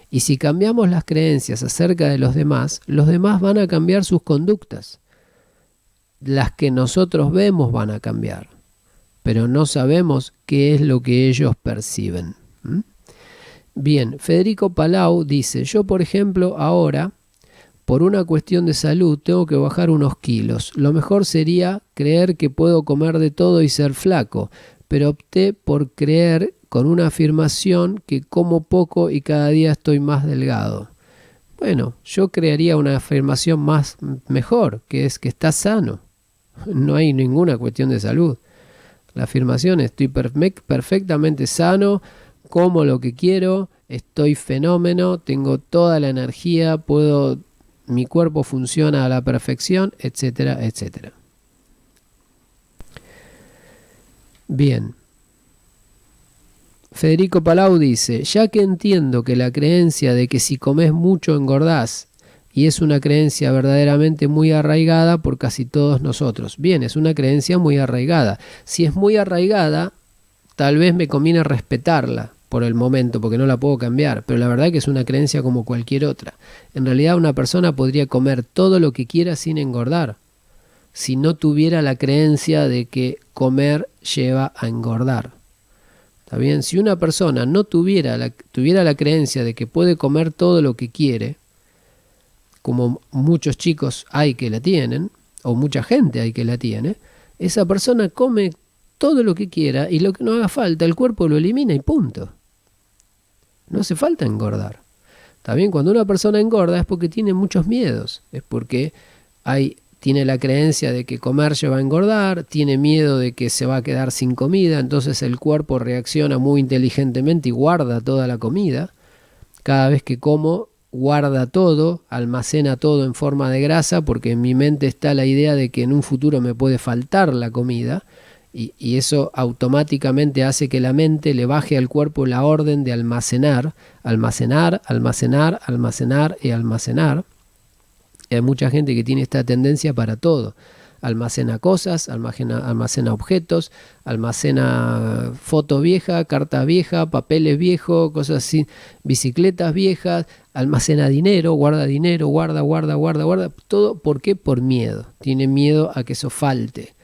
Y si cambiamos las creencias acerca de los demás van a cambiar sus conductas. Las que nosotros vemos van a cambiar, pero no sabemos qué es lo que ellos perciben. Bien, Federico Palau dice, yo por ejemplo ahora, por una cuestión de salud, tengo que bajar unos kilos. Lo mejor sería creer que puedo comer de todo y ser flaco, pero opté por creer con una afirmación que como poco y cada día estoy más delgado. Bueno, yo crearía una afirmación mejor, que es que estás sano. No hay ninguna cuestión de salud. La afirmación, estoy perfectamente sano, como lo que quiero, estoy fenómeno, tengo toda la energía, mi cuerpo funciona a la perfección, etcétera, etcétera. Bien. Federico Palau dice, ya que entiendo que la creencia de que si comes mucho engordás, y es una creencia verdaderamente muy arraigada por casi todos nosotros. Bien, es una creencia muy arraigada. Si es muy arraigada, tal vez me conviene respetarla por el momento, porque no la puedo cambiar, pero la verdad es que es una creencia como cualquier otra. En realidad una persona podría comer todo lo que quiera sin engordar, si no tuviera la creencia de que comer lleva a engordar. ¿Está bien? Si una persona no tuviera la creencia de que puede comer todo lo que quiere, como muchos chicos hay que la tienen, o mucha gente hay que la tiene, esa persona come todo lo que quiera y lo que no haga falta, el cuerpo lo elimina y punto. No hace falta engordar. ¿Está bien? Cuando una persona engorda es porque tiene muchos miedos, es porque tiene la creencia de que comer lleva a engordar, tiene miedo de que se va a quedar sin comida, entonces el cuerpo reacciona muy inteligentemente y guarda toda la comida. Cada vez que como, guarda todo, almacena todo en forma de grasa, porque en mi mente está la idea de que en un futuro me puede faltar la comida, y eso automáticamente hace que la mente le baje al cuerpo la orden de almacenar, almacenar, almacenar, almacenar y almacenar. Hay mucha gente que tiene esta tendencia para todo, almacena cosas, almacena objetos, almacena foto vieja, carta vieja, papeles viejos, cosas así, bicicletas viejas, almacena dinero, guarda, guarda, todo. ¿Por qué? Por miedo, tiene miedo a que eso falte.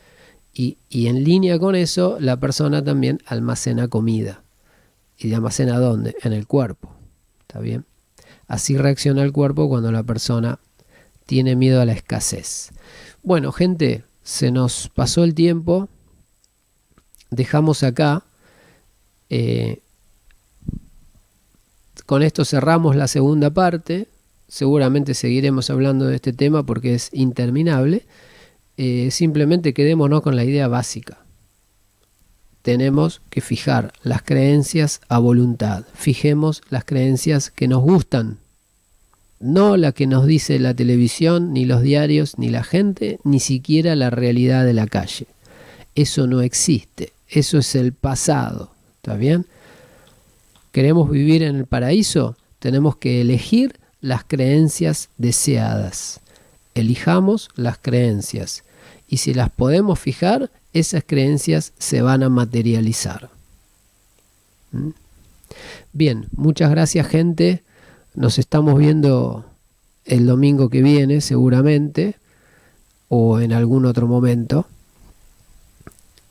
Y en línea con eso, la persona también almacena comida. ¿Y almacena dónde? En el cuerpo. ¿Está bien? Así reacciona el cuerpo cuando la persona tiene miedo a la escasez. Bueno, gente, se nos pasó el tiempo. Dejamos acá. Con esto cerramos la segunda parte. Seguramente seguiremos hablando de este tema porque es interminable. Simplemente quedémonos con la idea básica. Tenemos que fijar las creencias a voluntad. Fijemos las creencias que nos gustan. No la que nos dice la televisión, ni los diarios, ni la gente, ni siquiera la realidad de la calle. Eso no existe. Eso es el pasado. ¿Está bien? ¿Queremos vivir en el paraíso? Tenemos que elegir las creencias deseadas. Elijamos las creencias. Y si las podemos fijar, esas creencias se van a materializar. Bien, muchas gracias, gente. Nos estamos viendo el domingo que viene, seguramente, o en algún otro momento.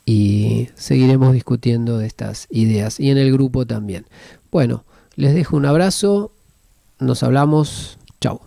Y seguiremos discutiendo de estas ideas. Y en el grupo también. Bueno, les dejo un abrazo. Nos hablamos. Chau.